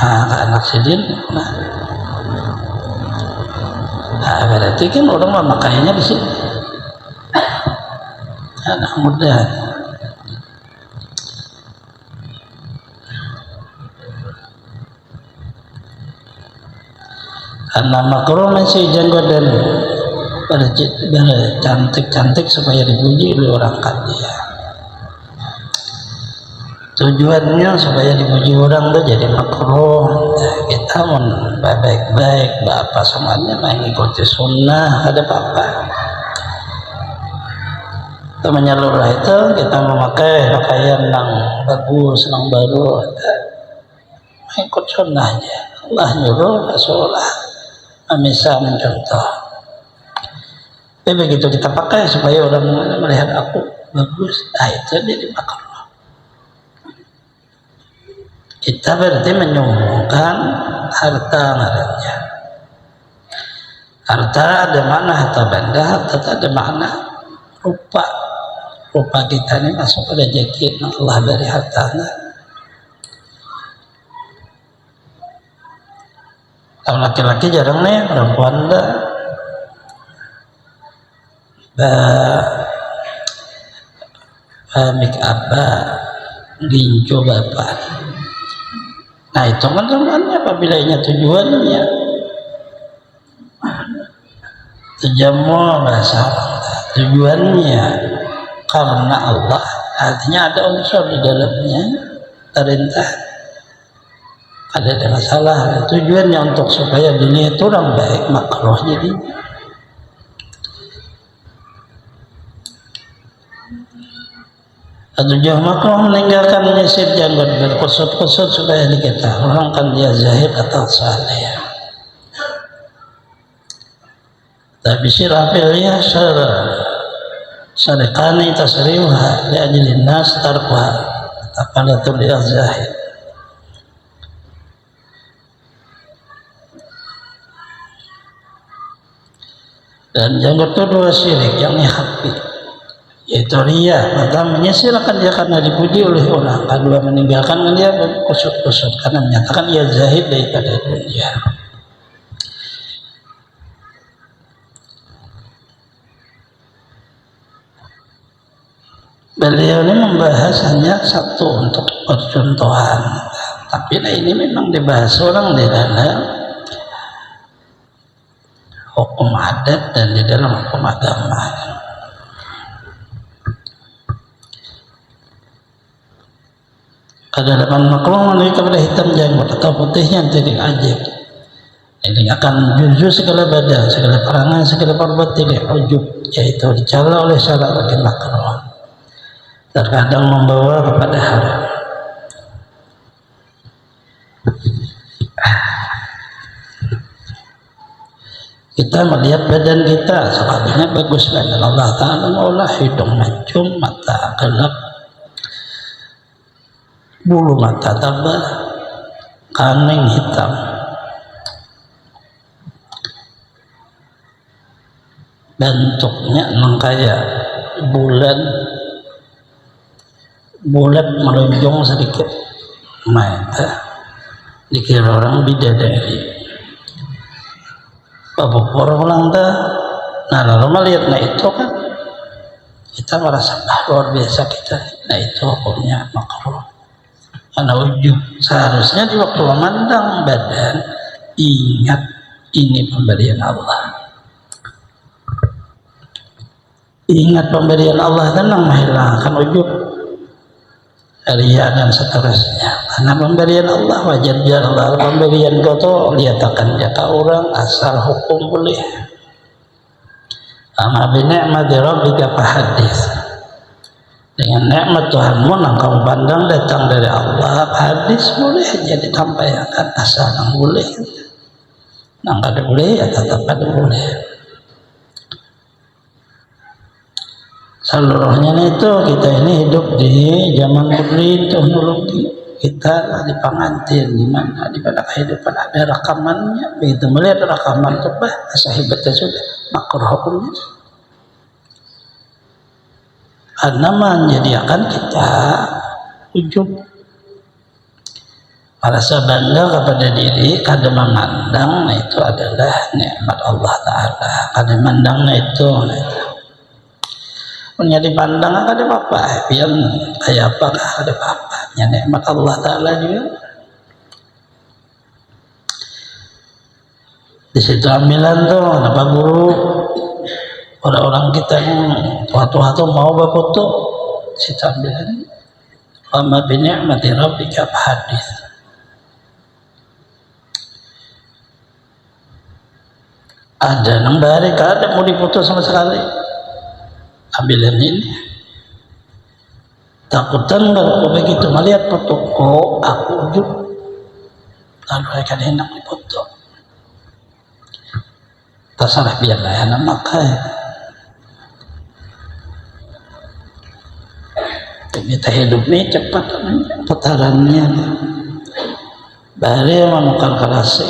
B: Anak sidin, berarti kan orang memakainya di sini. Anak muda. Karena makruh masih janggut dan cantik-cantik supaya dipuji oleh orang kaya. Tujuannya supaya dipuji orang tuh jadi makruh. Nah, kita mau baik-baik, apa semuanya mengikuti sunnah, ada apa-apa. Itu menyalurlah itu kita memakai pakaian yang bagus, yang baru, mengikut sunnah aja. Allah nyuruh, Rasulullah bisa mencontoh. Tapi begitu kita pakai supaya orang melihat aku bagus, itu jadi makruh. Kita berarti menyumbangkan harta ngarannya. Harta ada mana harta benda, harta ada mana rupa. Rupa kita ini masuk pada rezeki Allah dari hartanya. Kalau laki-laki jarang nih, perempuan dah. Make up ginjo bapak. Nah itu kan sebenarnya apabila ini tujuannya terjamu bahasa tujuannya karena Allah, artinya ada unsur di dalamnya perintah, ada masalah. Tujuannya untuk supaya dunia itu orang baik, makruh jadi. Tujuh makruh meninggalkan menyisir janggut berkusut-kusut supaya diketahui orang kan dia zahid atau saleh. Tapi sirafilnya syarikani tasriuha li'ajlin nas tarkuha tapalatul dia zahid. Dan janggut itu dua syirik yang hafi, yaitu riya, maka menyisirkan dia karena dipuji oleh orang. Kedua meninggalkan dia berkusut-kusut karena menyatakan ia zahid daripada dunia. Beliau ini membahas hanya satu untuk percontohan, tapi ini memang dibahas orang di dalam hukum adat dan di dalam hukum agama. Kedalaman makhluk menuju kepada hitam janggut atau putihnya tidak ajib. Ini akan jujur segala badan, segala perangai, segala perbuatan tidak ujub, yaitu dicela oleh syarat bagi makhluk. Terkadang membawa kepada haram. Kita melihat badan kita, sekalinya bagus badan Allah Ta'ala mengolah hidung mancung, mata gelap, bulu mata tabah, kaning hitam. Bentuknya kayak bulat melonjong sedikit, mata dikira orang bidadari. Babuk orang dah, nah lalu melihat itu kan kita merasa luar biasa kita, nah itu hukumnya makruh. Karena ujub seharusnya di waktu memandang badan ingat ini pemberian Allah. Ingat pemberian Allah dan menghilangkan ujub, ria dan seterusnya. Karena pemberian Allah wajar Allah, pemberian kau tu lihatkan jaka orang asal hukum boleh. Ama binikmati rabbika fahadits. Dengan nikmat Tuhanmu yang kau pandang datang dari Allah, hadis boleh jadi tampaikan asal yang boleh. Nang kada boleh ya tetap kada boleh. Seluruhnya itu kita ini hidup di zaman modern teknologi. Kita di pengantin di mana di pada kehidupan ada rekamannya. Begitu melihat rekaman itu asa hebatnya sudah makruh hukumnya. Karena menyediakan kita ujub, merasa bangga kepada diri, kada memandang itu adalah nikmat Allah Ta'ala. Kada memandang itu. Punya dipandang kada apa-apa, biar kayak apa kada apa-apa. Ya nikmat Allah Ta'ala juga. Di situ ambilan tuh, kenapa guru orang-orang kita yang tua-tua tuh mau berfoto, di situ ambilan. Amma bi ni'mati rabbika fahadits. Ada nang dari kada mau dipoto sama sekali. Ambilan ini takutan kalau begitu melihat fotoku aku ujub lalu akan hendak dipoto terserah biarlah anak makai kita hidup ini cepat putarannya bari menemukan kerasi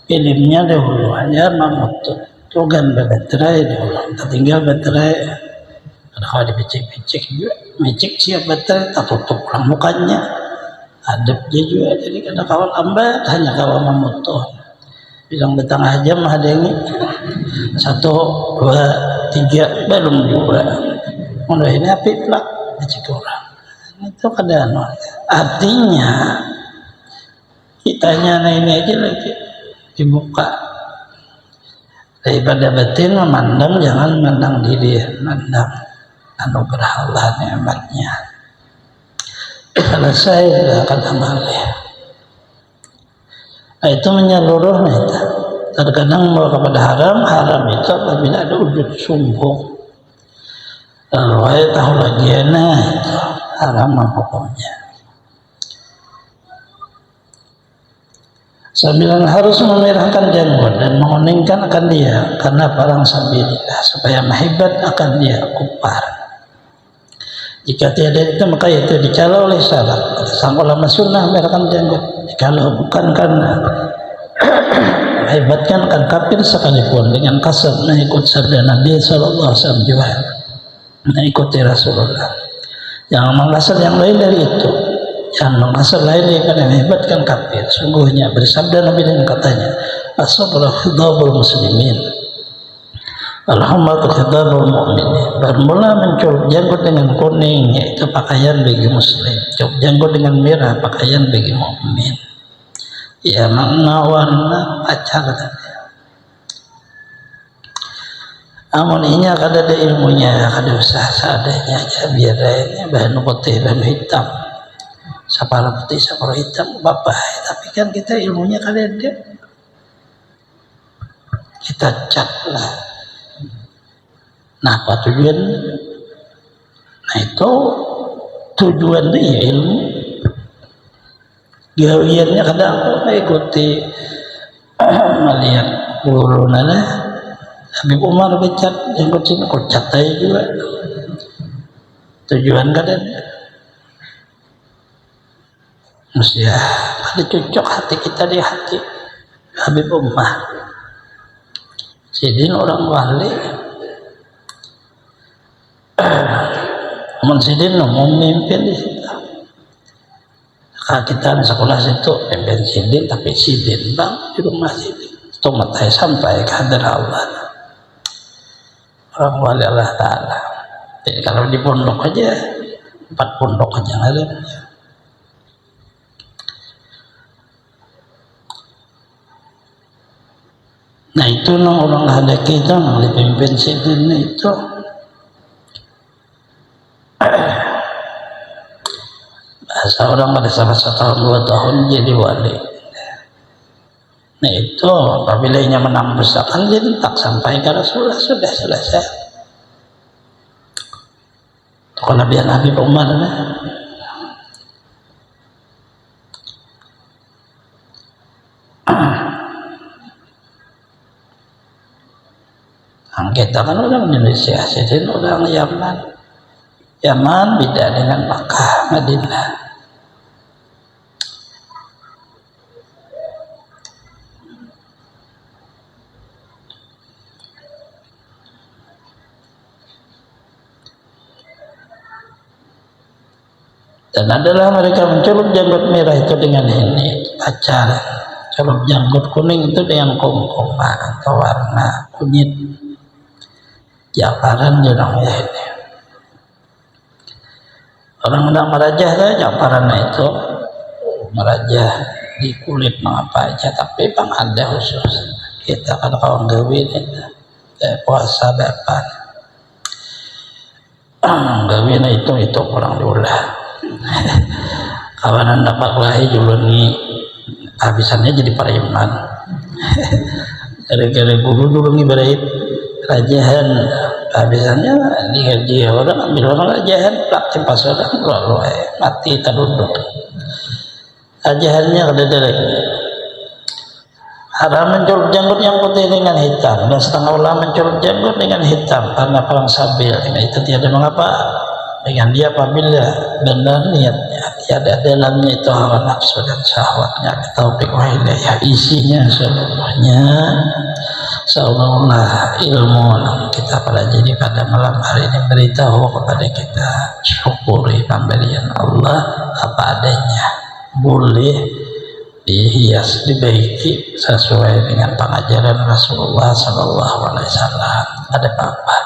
B: filmnya dahulu hanya memutus tugan baterai dulu, tertinggal baterai. Ada kalau dipicik-picik juga, picik siap baterai, tak tutup orang mukanya, adab dia juga. Jadi kada kawan lambat, hanya kawan memutus. Bilang betengah jam ada yang 1, 2, 3 belum juga. Mulai ini api plak picik orang. Itu keadaan. Artinya kitanya ini aja lagi dibuka. Daripada batin memandang, jangan memandang diri, memandang anugerah Allah, nikmatnya. Selesai tidak akan amalnya. Nah, itu menyeluruh itu. Terkadang membawa kepada haram itu apabila ada wujud sombong. Lalu tahu lagi itu haram hukumnya. Sambilan harus memerahkan janggut dan menguningkan akan dia karena parang sabilillah supaya mahibat akan dia kupar. Jika tiada itu maka itu dicela oleh syarak. Sang ulama sunnah memerahkan janggut. Kalau bukan karena mahibatkan akan kafir sekalipun dengan kasar mengikut sabda Nabi SAW juga mengikuti Rasulullah. Jangan mengasal yang lain dari itu. Yang mengasal lain daripada menghebatkan kafir. Sungguhnya bersabda Nabi dengan katanya, as-sabru khidabul muslimin, alhamdulillah khidabul mu'minin. Bermula mencukup janggut dengan kuning, yaitu pakaian bagi muslim. Cukup janggut dengan merah, pakaian bagi mukmin. Ya makna warna pacar. Amun inya kada ada ilmunya, kada usah seadanya aja biar ini bahan putih dan hitam. Sapara putih, sapara hitam, bapak. Tapi kan kita ilmunya kalian dia. Kita cat lah. Nah, apa tujuan? Nah, itu tujuan dia ilmu. Gawiannya kadang aku ikuti melihat guru nana Habib Umar becat jenggot sini kok cat aja juga. Tujuan kadang mesti ya ada cocok hati kita di hati Habib Umar. Sidin orang wali. Sidin mau memimpin di situ. Kalau kita di sekolah situ pimpin sidin, tapi sidin bang di rumah sidin itu matai sampai ke hadirat Allah. Orang wali Allah Ta'ala. Jadi kalau di pondok aja 4 pondok aja ada. Nah itu orang ada kita dipimpin sidin itu. Bahasa orang pada salah 1 tahun 2 tahun jadi wali. Nah itu apabila ia menang pustakaan jadi tak sampai ke Rasulullah sudah selesai. Itu Nabi Habib Umar nah. Kita kan orang Indonesia, jadi orang Yaman. Yaman beda dengan Makkah, Madinah. Dan adalah mereka mencelup janggut merah itu dengan ini pacaran, celup janggut kuning itu dengan kongkoma atau warna kunyit. Japaran jurang ya ini. Orang merajah saja japaran itu merajah di kulit mengapa aja, tapi bang ada khusus kita kan kawan gawin itu puasa depan gawin itu kurang diulah kawanan dapat kelahi julungi habisannya jadi pariman gara-gara bulu julungi berait rajahan habisannya digaji orang ambil orang rajahan praktik pas orang lalu mati terduduk rajahannya ada lagi haram mencolok janggut yang putih dengan hitam dan setengah ulama mencolok janggut dengan hitam karena perang sabil. Itu tiada mengapa dengan dia apabila benar niatnya tiada dalamnya itu hawa nafsu dan syahwatnya taufik wa hidayah isinya seluruhnya seolah ilmu kita pelajari pada malam hari ini beritahu kepada kita syukuri pemberian Allah apa adanya boleh dihias dibaiki sesuai dengan pengajaran Rasulullah SAW. Ada apa-apa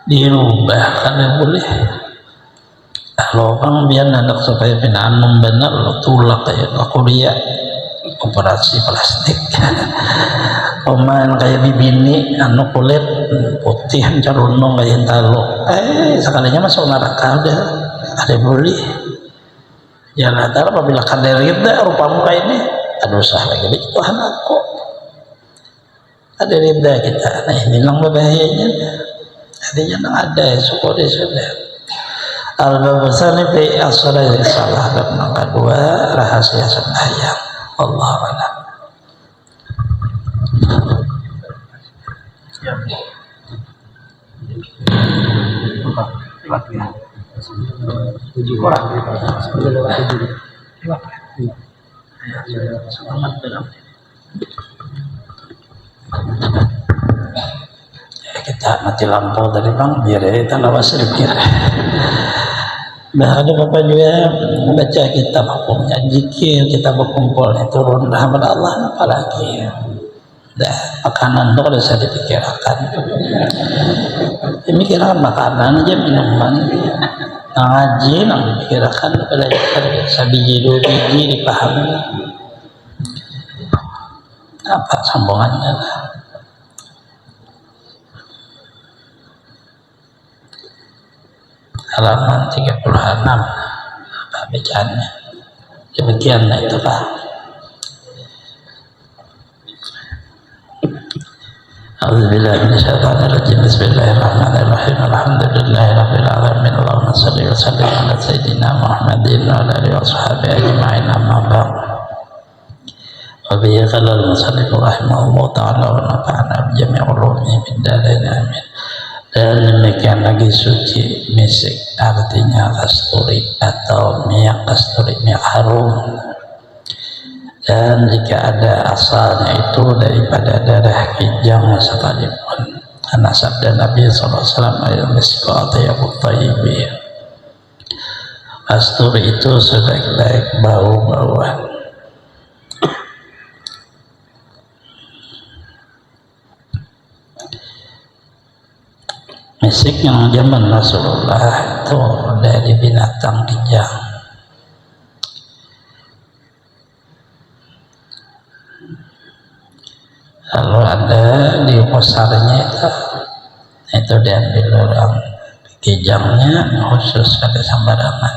B: dirubah karena boleh kalau orang biar anak supaya penanam benar lo tulak kayak kuliah operasi plastik oman kayak bibini anu kulit putih carunong kayak talo sekalinya masuk neraka udah ada boleh ya lantar apabila kadar rida rupa muka ini ada usaha lagi di Tuhan aku ada rida kita nah ini lang bahayanya artinya ada syukur sudah al-babasani fi as-salati salah dan yang kedua rahasia sembahyang Allah a'lam. Kita mati lampu tadi bang biar kita lawas sedikit. Nah ada bapak juga baca kitab hukumnya jikir kita berkumpul itu rendah pada Allah apalagi dah makanan itu bisa dipikirkan dipikirkan makanan aja minuman ngaji yang dipikirkan belajar sabiji 2 biji dipahami apa sambungannya lah. Halaman 36 apa bacaannya Demikianlah itu Pak. A'udzubillahi minasyaitonir rajim. Bismillahirrahmanirrahim. Alhamdulillahirabbil alamin. Allahumma shalli wa sallim ala sayyidina Muhammadin wa ala alihi washabihi ajma'in. Amma ba'd. Wa bihi qala al-musannif rahimahullah ta'ala wa nafa'ana bi jami' ulumihi fid dharain amin. Dan demikian lagi suci misik, artinya kasturi atau minyak kasturi, minyak harum. Dan jika ada asalnya itu daripada darah kijang sekalipun, karena sabda Nabi SAW al-misku atyabut thayyibin, kasturi itu sebaik-baik bau-bauan. Misik yang zaman Rasulullah itu dari binatang kijang. Lalu ada di pasarnya itu diambil orang kijangnya khusus, ada sembarangan.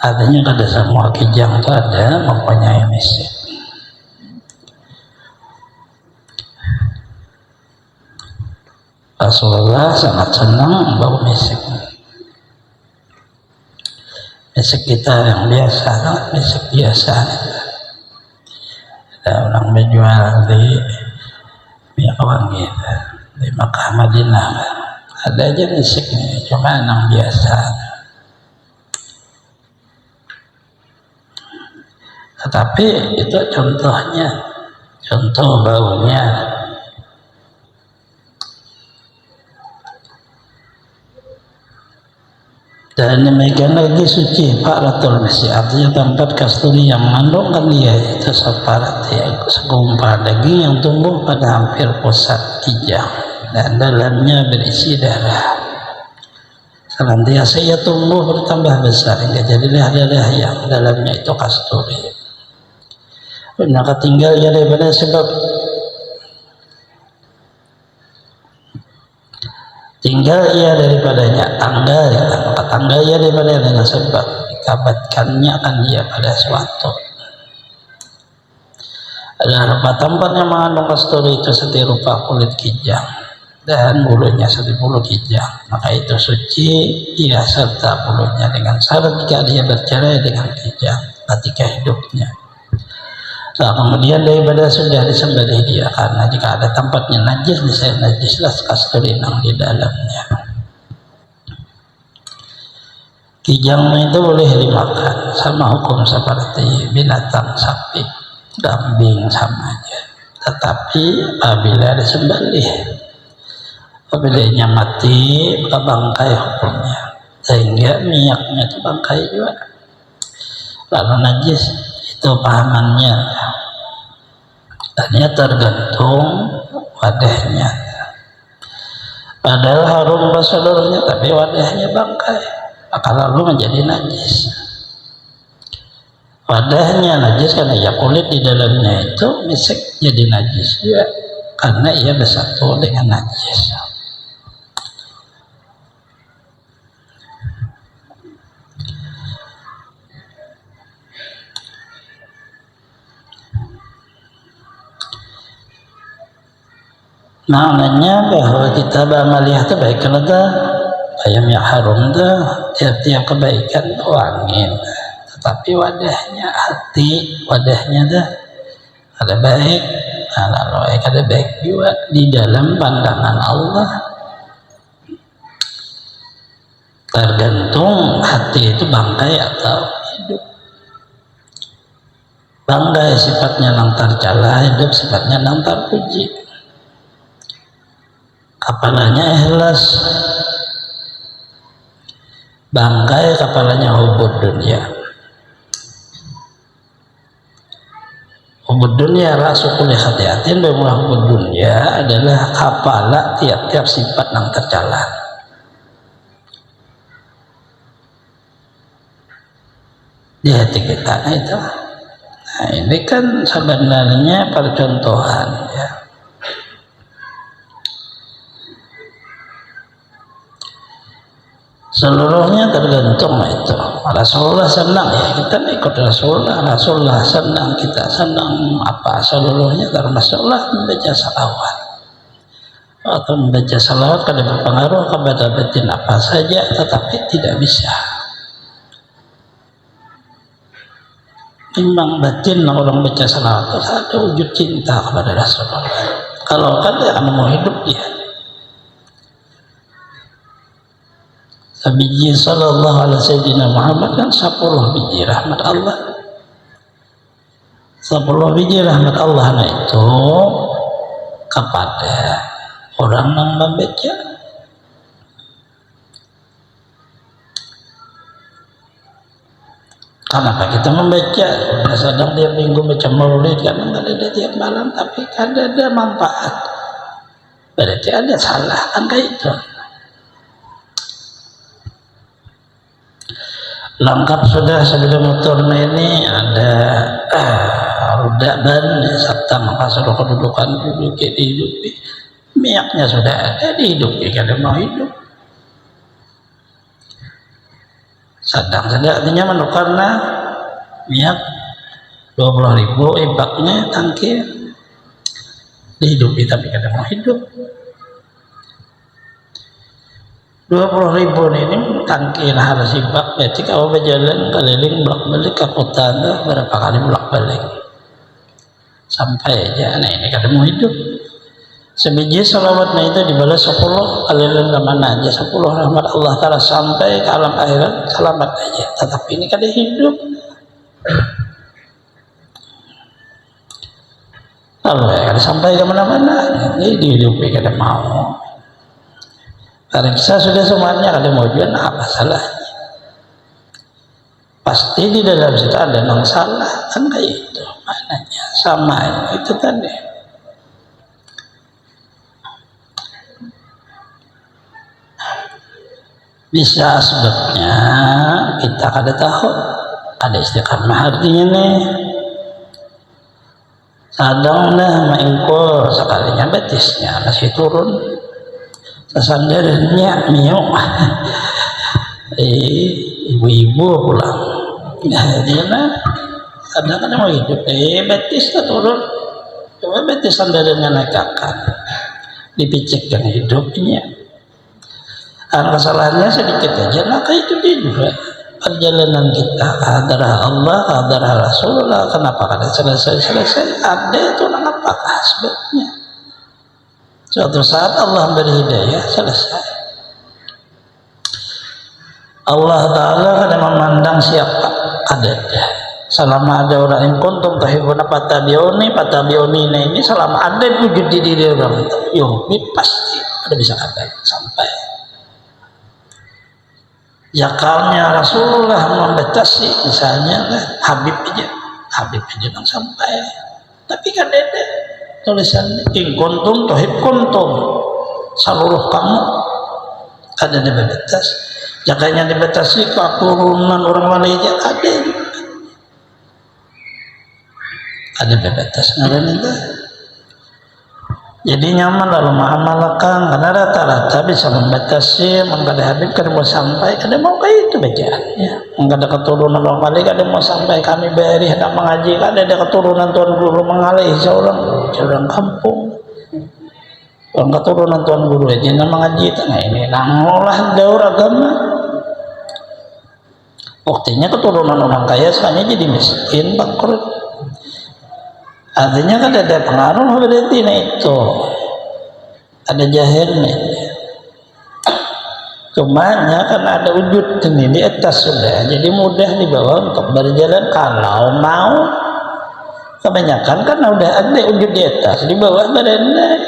B: Artinya kada semua kijang itu ada mempunyai misik. Rasulullah sangat senang bau misik. Misik kita yang biasa, misik biasa. Ada orang menjual di minyak wangi di Makkah Madinah, ada aja misiknya, cuma yang biasa. Tetapi itu contohnya, contoh baunya. Dan demikian lagi suci Fa'ratul Misik, artinya tempat kasturi yang mengandungkan dia itu separat, ya, segumpal daging yang tumbuh pada hampir pusat kijang dan dalamnya berisi darah. Senantiasa ia tumbuh bertambah besar hingga jadilah darah yang dalamnya itu kasturi. Maka tinggalnya daripada sebab tinggal ia daripadanya tanggal, maka tanggal ia daripada dengan sebab dikabatkannya akan dia pada suatu. Adalah rupa tempat yang mengandung kasturi itu seperti rupa kulit kijang dan bulunya seperti bulu kijang, maka itu suci ia serta bulunya, dengan syarat jika dia bercerai dengan kijang ketika hidupnya. Nah, kemudian daripada sudah disembelih dia, karena jika ada tempatnya najis, niscaya najislah kasturi yang di dalamnya. Kijang itu boleh dimakan, sama hukum seperti binatang sapi, kambing sama aja. Tetapi apabila disembelih, apabila mati, maka bangkai hukumnya, sehingga minyaknya itu bangkai juga. Lalu najis itu pahamannya, hanya tergantung wadahnya. Padahal harum seluruhnya, tapi wadahnya bangkai, maka lalu menjadi najis. Wadahnya najis karena ya kulit di dalamnya itu misik, jadi najis juga karena ia bersatu dengan najis. Maknanya bahwa kita beramaliyah itu baik kalau ayam yang harum itu tiap-tiap kebaikan wangi, tetapi wadahnya hati, wadahnya dah ada baik, lalu ada baik juga di dalam pandangan Allah. Tergantung hati itu bangkai atau hidup. Bangkai sifatnya nang tercela, hidup sifatnya nang terpuji. Kepalanya ikhlas, bangkai kepalanya hubud dunia. Hubud dunia rasul kulli khatiatin, bahwa hubud dunia adalah kepala tiap-tiap sifat yang tercela. Di hati kita itu. Nah, ini kan sebenarnya percontohan, ya. Seluruhnya tergantung itu. Rasulullah senang ya kita ikut Rasulullah. Rasulullah senang, kita senang, apa seluruhnya termasuklah membaca salawat atau membaca salawat kada berpengaruh kepada batin apa saja, tetapi tidak bisa timbang batin orang baca salawat itu ada wujud cinta kepada Rasulullah. Kalau kan dia akan mau hidup dia. Sabiji sallallahu alaihi sayyidina Muhammad kan 10 biji rahmat Allah. 10 biji rahmat Allah nah itu kepada orang yang membaca. Kenapa kita membaca? Sedang tiap minggu baca maulid kan ada tiap malam, tapi kan ada manfaat. Berarti ada salah kan kayak itu. Lengkap sudah sebelum motornya ini ada roda ban serta masalah kedudukan duduk dihidupi, minyaknya sudah ada dihidupi kalau mau hidup. Sedang saja artinya menukarnya minyak 20.000 impaknya tangki dihidupi tapi kalau mau hidup. 20.000 ini tangki harus ibak, berarti kalau berjalan keliling bolak-balik ke kota berapa kali bolak-balik sampai aja. Nah ini kada mau hidup. Sebiji salawatnya itu dibalas 10 keliling kemana aja, 10 rahmat Allah Ta'ala sampai ke alam akhirat selamat aja, tetapi ini kada hidup. Kalau ya kada sampai kemana-mana, ini dihidupi kada mau. Periksa sudah semuanya, kalau mau jual apa salahnya? Pasti di dalam situ ada yang salah kan kayak itu, maknanya sama itu tadi. Bisa sebabnya kita kada tahu ada istiqamah artinya nih. Sadang dah maingko sekalinya betisnya masih turun. Sesandarnya mio ibu-ibu pulang dia nah ada kan mau hidup betis tak turun coba betis sandarnya naik kakak dipicikkan hidupnya. Kesalahannya sedikit aja maka itu dia juga perjalanan kita hadarah Allah hadarah Rasulullah. Kenapa kada selesai ada itu apakah sebabnya? Suatu saat Allah beri hidayah selesai. Allah Ta'ala kada memandang siapa ada. Selama ada orang yang kuntum tahibuna patabioni ini selama ada wujud di diri orang itu ini pasti ada bisa ada sampai. Yakalnya Rasulullah membatasi misalnya Habib aja kan sampai. Tapi kan ada tulisan in kuntum tuhib kuntum seluruh kamu ada dibatas. Jakanya dibatasi keturunan orang wali aja ada dibatas ngaran itu. Jadi nyaman lalu mengamalkan karena rata-rata bisa membatasi mengkada Habib kada mau sampai kada mau kayak itu bacaannya mengkada keturunan orang wali kada mau sampai kami beri hendak mengaji kada ada keturunan tuan guru mengalih seorang kampung orang keturunan tuan guru aja hendak mengaji nah ini nangolah daur agama buktinya keturunan orang kaya sekarang jadi miskin bangkrut. Artinya kan ada pengaruh berarti nah itu ada jahilnya. Cumanya karena ada wujud ini di atas sudah jadi mudah dibawa untuk berjalan kalau mau. Kebanyakan kan udah ada wujud di atas di bawah beranda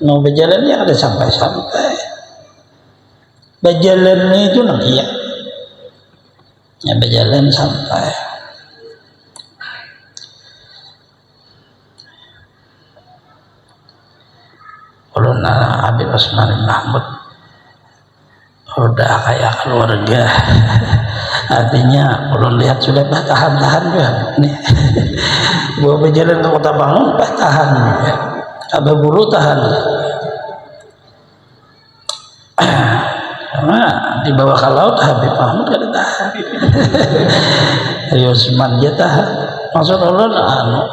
B: mau berjalan ya ada sampai berjalan itu nang iya ya berjalan sampai. Ulun Habib Usman bin Mahmud udah kayak keluarga artinya ulun lihat sudah tahan juga nih gua berjalan ke kota bangun tahan abah buru tahan Nah, dibawa ke laut Habib Mahmud kada tahan. Ayo seman dia tahan. Maksud Allah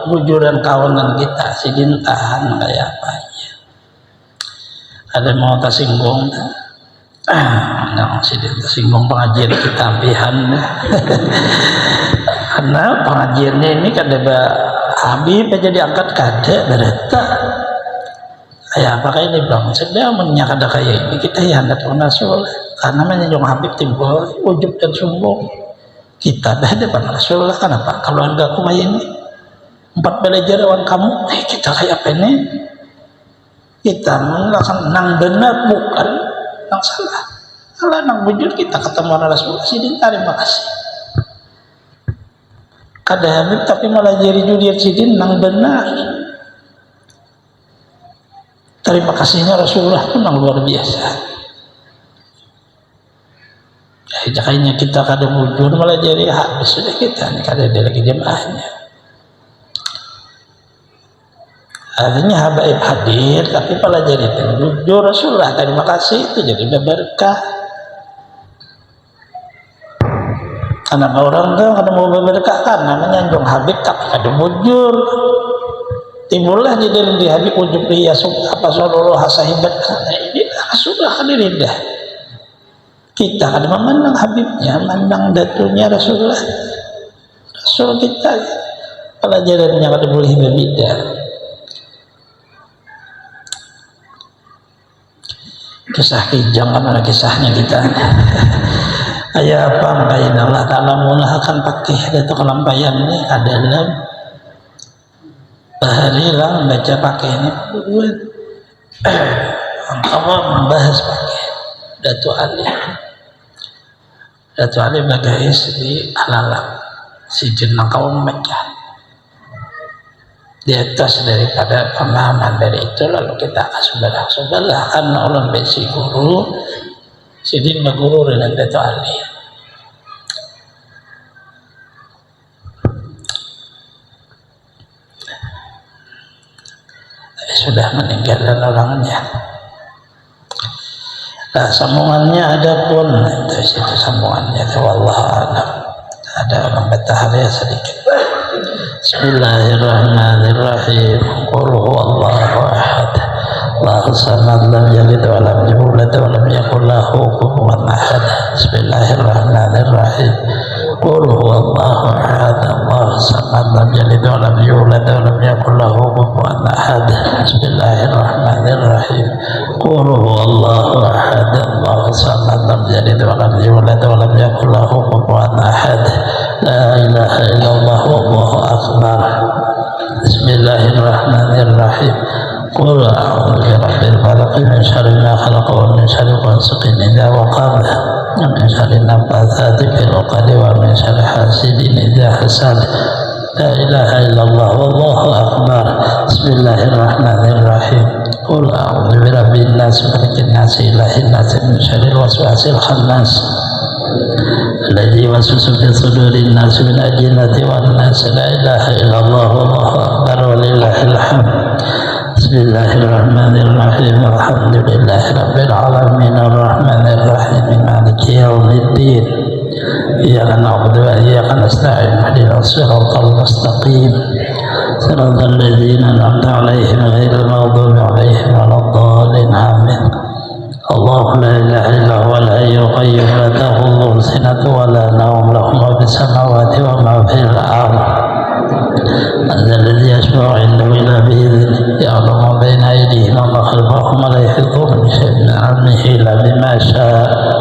B: bujuran kawanan kita sidin tahan kayak apa aja. Ada mau tersinggung, nggak sidin tersinggung pengajian kita pihan. Karena pengajiannya ini kada Habib aja diangkat kada berita. Ya apakah ini bilang sedang menyakada kayak ini kita ya hendak Rasul karena menjunjung Habib timbul ujub dan sombong kita dah depan Rasul. Kenapa kalau anda aku kayak ini 4 belajar lawan kamu kita kayak apa ini kita nang benar bukan nang salah kalau nang wujud kita ketemu Rasul sidin terima kasih kada Habib tapi malah jadi Juliet sidin nang benar. Terima kasihnya Rasulullah pun yang luar biasa. Kayaknya kita kadang mujur malah jadi habis sudah kita ini kada ada lagi jemaahnya. Artinya habaib hadir tapi malah jadi jujur Rasulullah terima kasih itu jadi berkah. Karena orang tuh kada mau berkah karena menyanjung Habib tapi kada mujur. Timbullah di dalam di Habib ujub dia apa sallallahu sahibat ini Rasulullah hadirin dah. Kita kan memandang Habibnya, memandang datunya Rasulullah. Rasul kita pelajarannya kada boleh berbeda. Kisah kijang mana kisahnya kita. Ayah apa kain Allah Ta'ala akan pakai datu kelampaian ini adalah bahari lah baca pakai ini kamu membahas pakai Datu Ali bagais di Alalam si jenang kamu membaca di atas daripada pemahaman dari itu lalu kita sebelah karena Allah besi guru sidin maguru dengan Datu Ali. Sudah meninggal dan orangnya. Nah, sambungannya ada pun itu situ sambungannya. Wallahu a'lam. Ada orang bertahari sedikit. Bismillahirrahmanirrahim. Qul huwallahu ahad. Allahu samad lam yalid wa lam yulad wa lam yakul lahu kufuwan ahad. Bismillahirrahmanirrahim. Qul huwallahu ahad. Allahu samad lam yalid wa lam yulad wa lam yakul lahu kufuwan ahad. Bismillahirrahmanirrahim. Qul huwallahu ahad. Allahu samad lam yalid wa lam yulad wa lam yakul lahu kufuwan ahad. La ilaha illallah wallahu akbar. Bismillahirrahmanirrahim. Qul a'udzu birabbil falaq min syarri ma khalaq wa min syarri ghasiqin idza waqab wa min syarri nafatsati fil 'uqad wa min syarri hasidin idza hasad. La ilaha illallah wallahu akbar. Bismillahirrahmanirrahim. Qul a'udzu birabbin nas malikin nas ilahin nas min syarril waswasil khannas alladzi yuwaswisu fi sudurin nas min al-jinnati wan nas. La ilaha illallah wallahu akbar walillahil hamd. Bismillahirrahmanirrahim. Alhamdulillahi rabbil alamin arrahmanir rahim maliki yaumiddin. Iyyaka na'budu wa iyyaka nasta'in ihdinas siratal mustaqim siratal ladzina an'amta 'alaihim ghairil maghdubi 'alaihim waladdallin. Amin. Allahu la ilaha illa huwal hayyul qayyum la ta'khudhuhu sinatun wa la nawm lahu ma fis samawati wa ma fil ardh. الذي يشفع عنده إلا بإذنه يعلم ما بين أيديهم وما خلفهم ولا يحيطون بشيء من علمه إلا بما شاء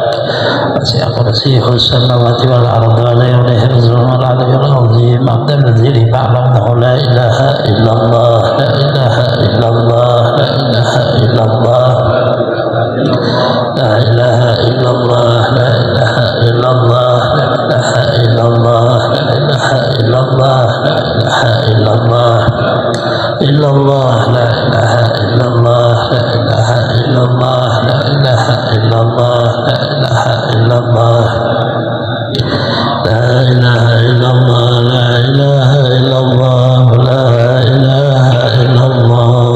B: وسع كرسيه السماوات والأرض ولا يؤوده حفظهما العلي العظيم. الذي يعلم أنه لا إله إلا الله لا إله إلا الله لا إله إلا الله لا إله إلا الله لا إله إلا الله لا إله إلا الله لا إله إلا الله لا إله إلا الله إلا الله لا إله إلا الله لا إله إلا الله لا إله إلا الله لا إله إلا الله لا إله إلا الله لا إله إلا الله لا إله إلا الله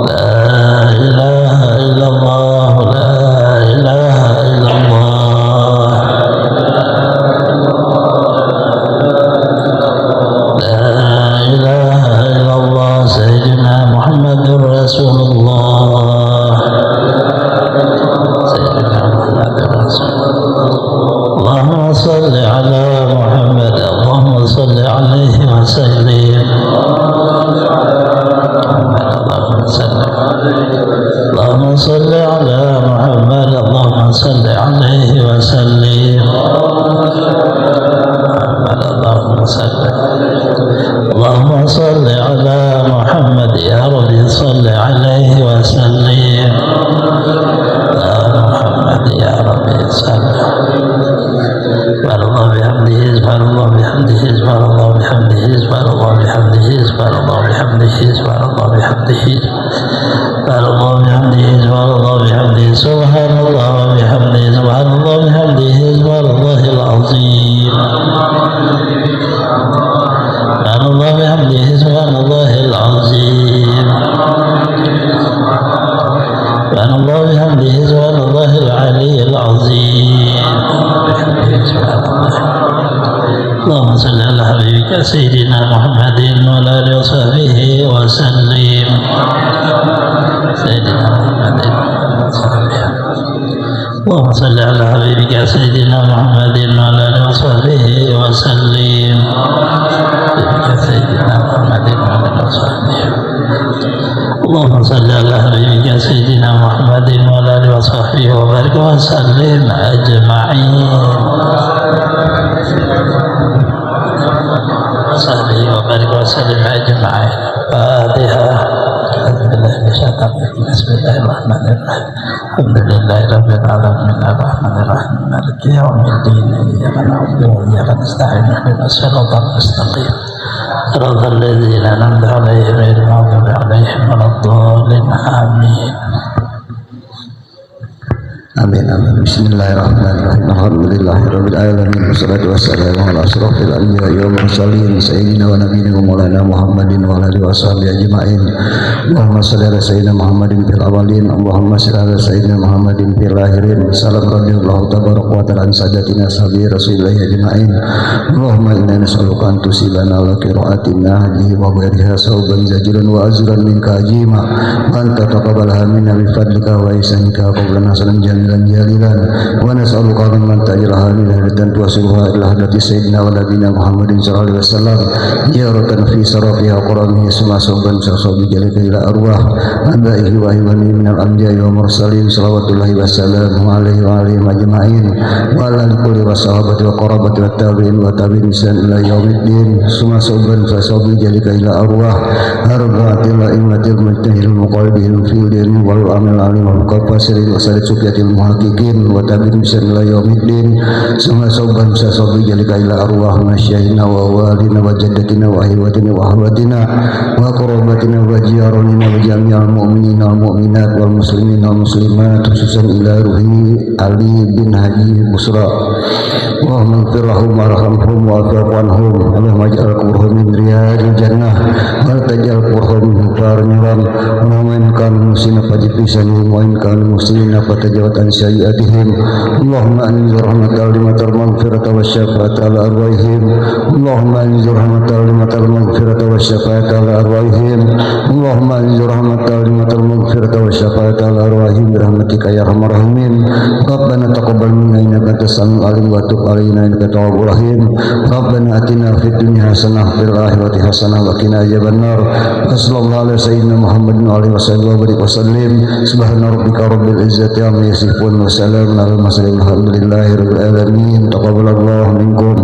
B: لا عليه وسلم. اللهم صل على محمد يا رب صل عليه وسلم. يا محمد يا رب صل. سبحان الله بحمده سبحان الله بحمده سبحان الله بحمده سبحان الله بحمده سبحان الله بحمده سبحان الله بحمده سبحان الله بحمده سبحان الله بحمده سبحان الله بحمده سبحان الله بحمده سبحان الله العظيم. سبحان الله بحمده سبحان الله العظيم. سبحان الله بحمده سبحان الله العلي العظيم. اللهم صل على حبيبك سيدنا محمد وعلى اله وصحبه وسلم. سيدنا محمد وصحبه. اللهم صل على حبيبك سيدنا محمد وعلى اله وصحبه وسلم. سيدنا محمد وعلى اله وصحبه. اللهم صل على حبيبك سيدنا محمد وعلى اله وصحبه وبارك وسلم اجمعين. صحبه وبارك وسلم اجمعين. فاتحه. بسم الله الرحمن الرحيم. الحمد لله رب العالمين الرحمن الرحيم مالك يوم الدين اياك نعبد واياك نستعين اهدنا الصراط المستقيم صراط الذين انعمت عليهم غير المغضوب عليهم ولا الضالين امين.
A: Amin amin. Bismillahirrahmanirrahim. Alhamdulillahirabbil alamin. Wassalatu wassalamu ala asyrofil anbiya'i wal mursalin sayyidina wa nabiyina wa maulana Muhammadin wa ala alihi washabihi ajma'in. Allahumma shalli ala sayyidina Muhammadin fil awwalin. Allahumma shalli ala sayyidina Muhammadin fil akhirin. Salam radhiyallahu tabaraka wa ta'ala an sadatina sahabi Rasulillah ajma'in. Allahumma inna nas'aluka an tusibana wa qira'atina hadihi wa ghairiha sauban zajiran wa azran minka ajima wa anta taqabbalaha minna bi fadlika wa ihsanika qawlan hasanan jamilan jalilan wa nas'aluka mimman tajraha min hadatan tuwasiluha ila hadati sayyidina wa nabiyina Muhammadin sallallahu alaihi wasallam ziyaratan fi sarafiha quramihi suma sauban sasabi jalika ila arwah abaihi wa ihwani minal anbiya'i wa mursalin salawatullahi wa salamuhu alaihi wa alihi majma'in wa ala kulli wa sahabati wa qarabati wa tabi'in wa tabi'in isan ila yaumiddin suma sauban sasabi jalika ila arwah arba'atil a'immatil mujtahidil muqallidil fi'lin wal amil alim wal qafasirin wa salit sukiyatil muhaqiqin wa tabi'in isan ila yaumiddin suma sauban sasabi jalika ila arwah masyayina wa walina wa jaddatina wa ahwatina wa ahwatina wa qarabatina wa jiyaranina wa jami'al mu'minina wal mu'minat wal muslimina wal muslimat khususan ila ruhi Ali bin Haji Busra Allahumma ighfirlahum warhamhum wa'fu anhum Allahumma ij'al quburhum min riyadil jannah wa taj'al quburhum min hufar niram Allahumma in kanu musina fajibisanihim wa in kanu muslimina fatajawat an sayyi'atihim Allahumma anzur rahmatal limatal maghfirata wa syafa'ata ala arwahihim Allahumma anzur rahmatal limatal maghfirata wa syafa'ata ala arwahihim Allahumma anzur rahmatal limatal maghfirata wa syafa'ata ala arwahihim birahmatika ya arhamar rahimin Rabbana taqabbal minna innaka antas samiul alim wa tub alaina innaka tawwabur rahim Rabbana atina fid dunya hasanah fil akhirati hasanah wa qina adzabannar sallallahu alaihi sayyidina Muhammadin wa alihi wasallam subhana rabbika rabbil izzati amma yasifun wa salamun alal mursalin alhamdulillahi rabbil alamin taqabbalallahu minkum